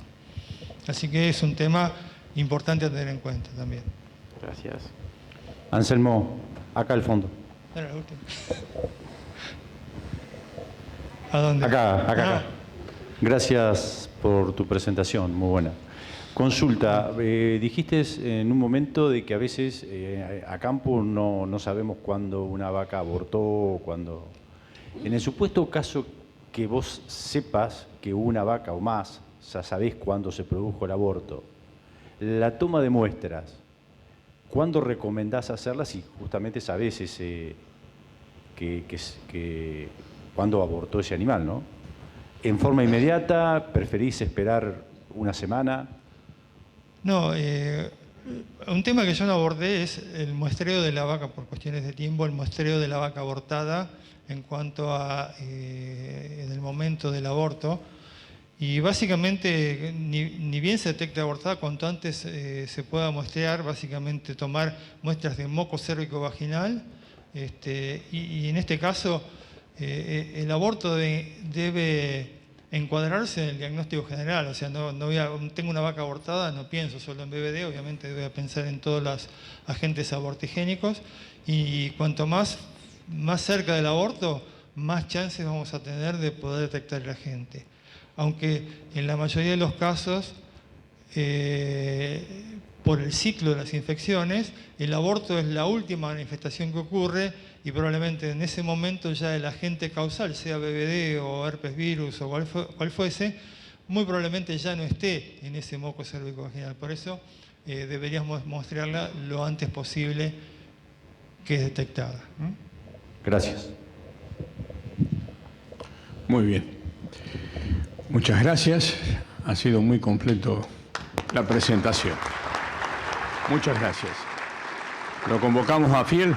Así que es un tema importante a tener en cuenta también. Gracias. Anselmo, acá al fondo. Era la última. ¿A dónde? Acá. Gracias por tu presentación, muy buena. Consulta, dijiste en un momento de que a veces a campo no sabemos cuándo una vaca abortó, cuándo. En el supuesto caso que vos sepas que una vaca o más, ya sabés cuándo se produjo el aborto, la toma de muestras, ¿cuándo recomendás hacerla si justamente sabés cuándo abortó ese animal, ¿no? ¿En forma inmediata? ¿Preferís esperar una semana? No, un tema que yo no abordé es el muestreo de la vaca por cuestiones de tiempo, el muestreo de la vaca abortada en cuanto a en el momento del aborto. Y básicamente, ni bien se detecta abortada, cuanto antes se pueda muestrear, básicamente tomar muestras de moco cérvico-vaginal. Y en este caso, el aborto debe encuadrarse en el diagnóstico general. O sea, tengo una vaca abortada, no pienso solo en BVD, obviamente debo pensar en todos los agentes abortigénicos. Y cuanto más cerca del aborto, más chances vamos a tener de poder detectar el agente. Aunque en la mayoría de los casos, por el ciclo de las infecciones, el aborto es la última manifestación que ocurre y probablemente en ese momento ya el agente causal, sea BVD o herpes virus o cual fuese, muy probablemente ya no esté en ese moco cérvico-vaginal. Por eso deberíamos mostrarla lo antes posible que es detectada. Gracias. Muy bien. Muchas gracias. Ha sido muy completo la presentación. Muchas gracias. Lo convocamos a Fiel.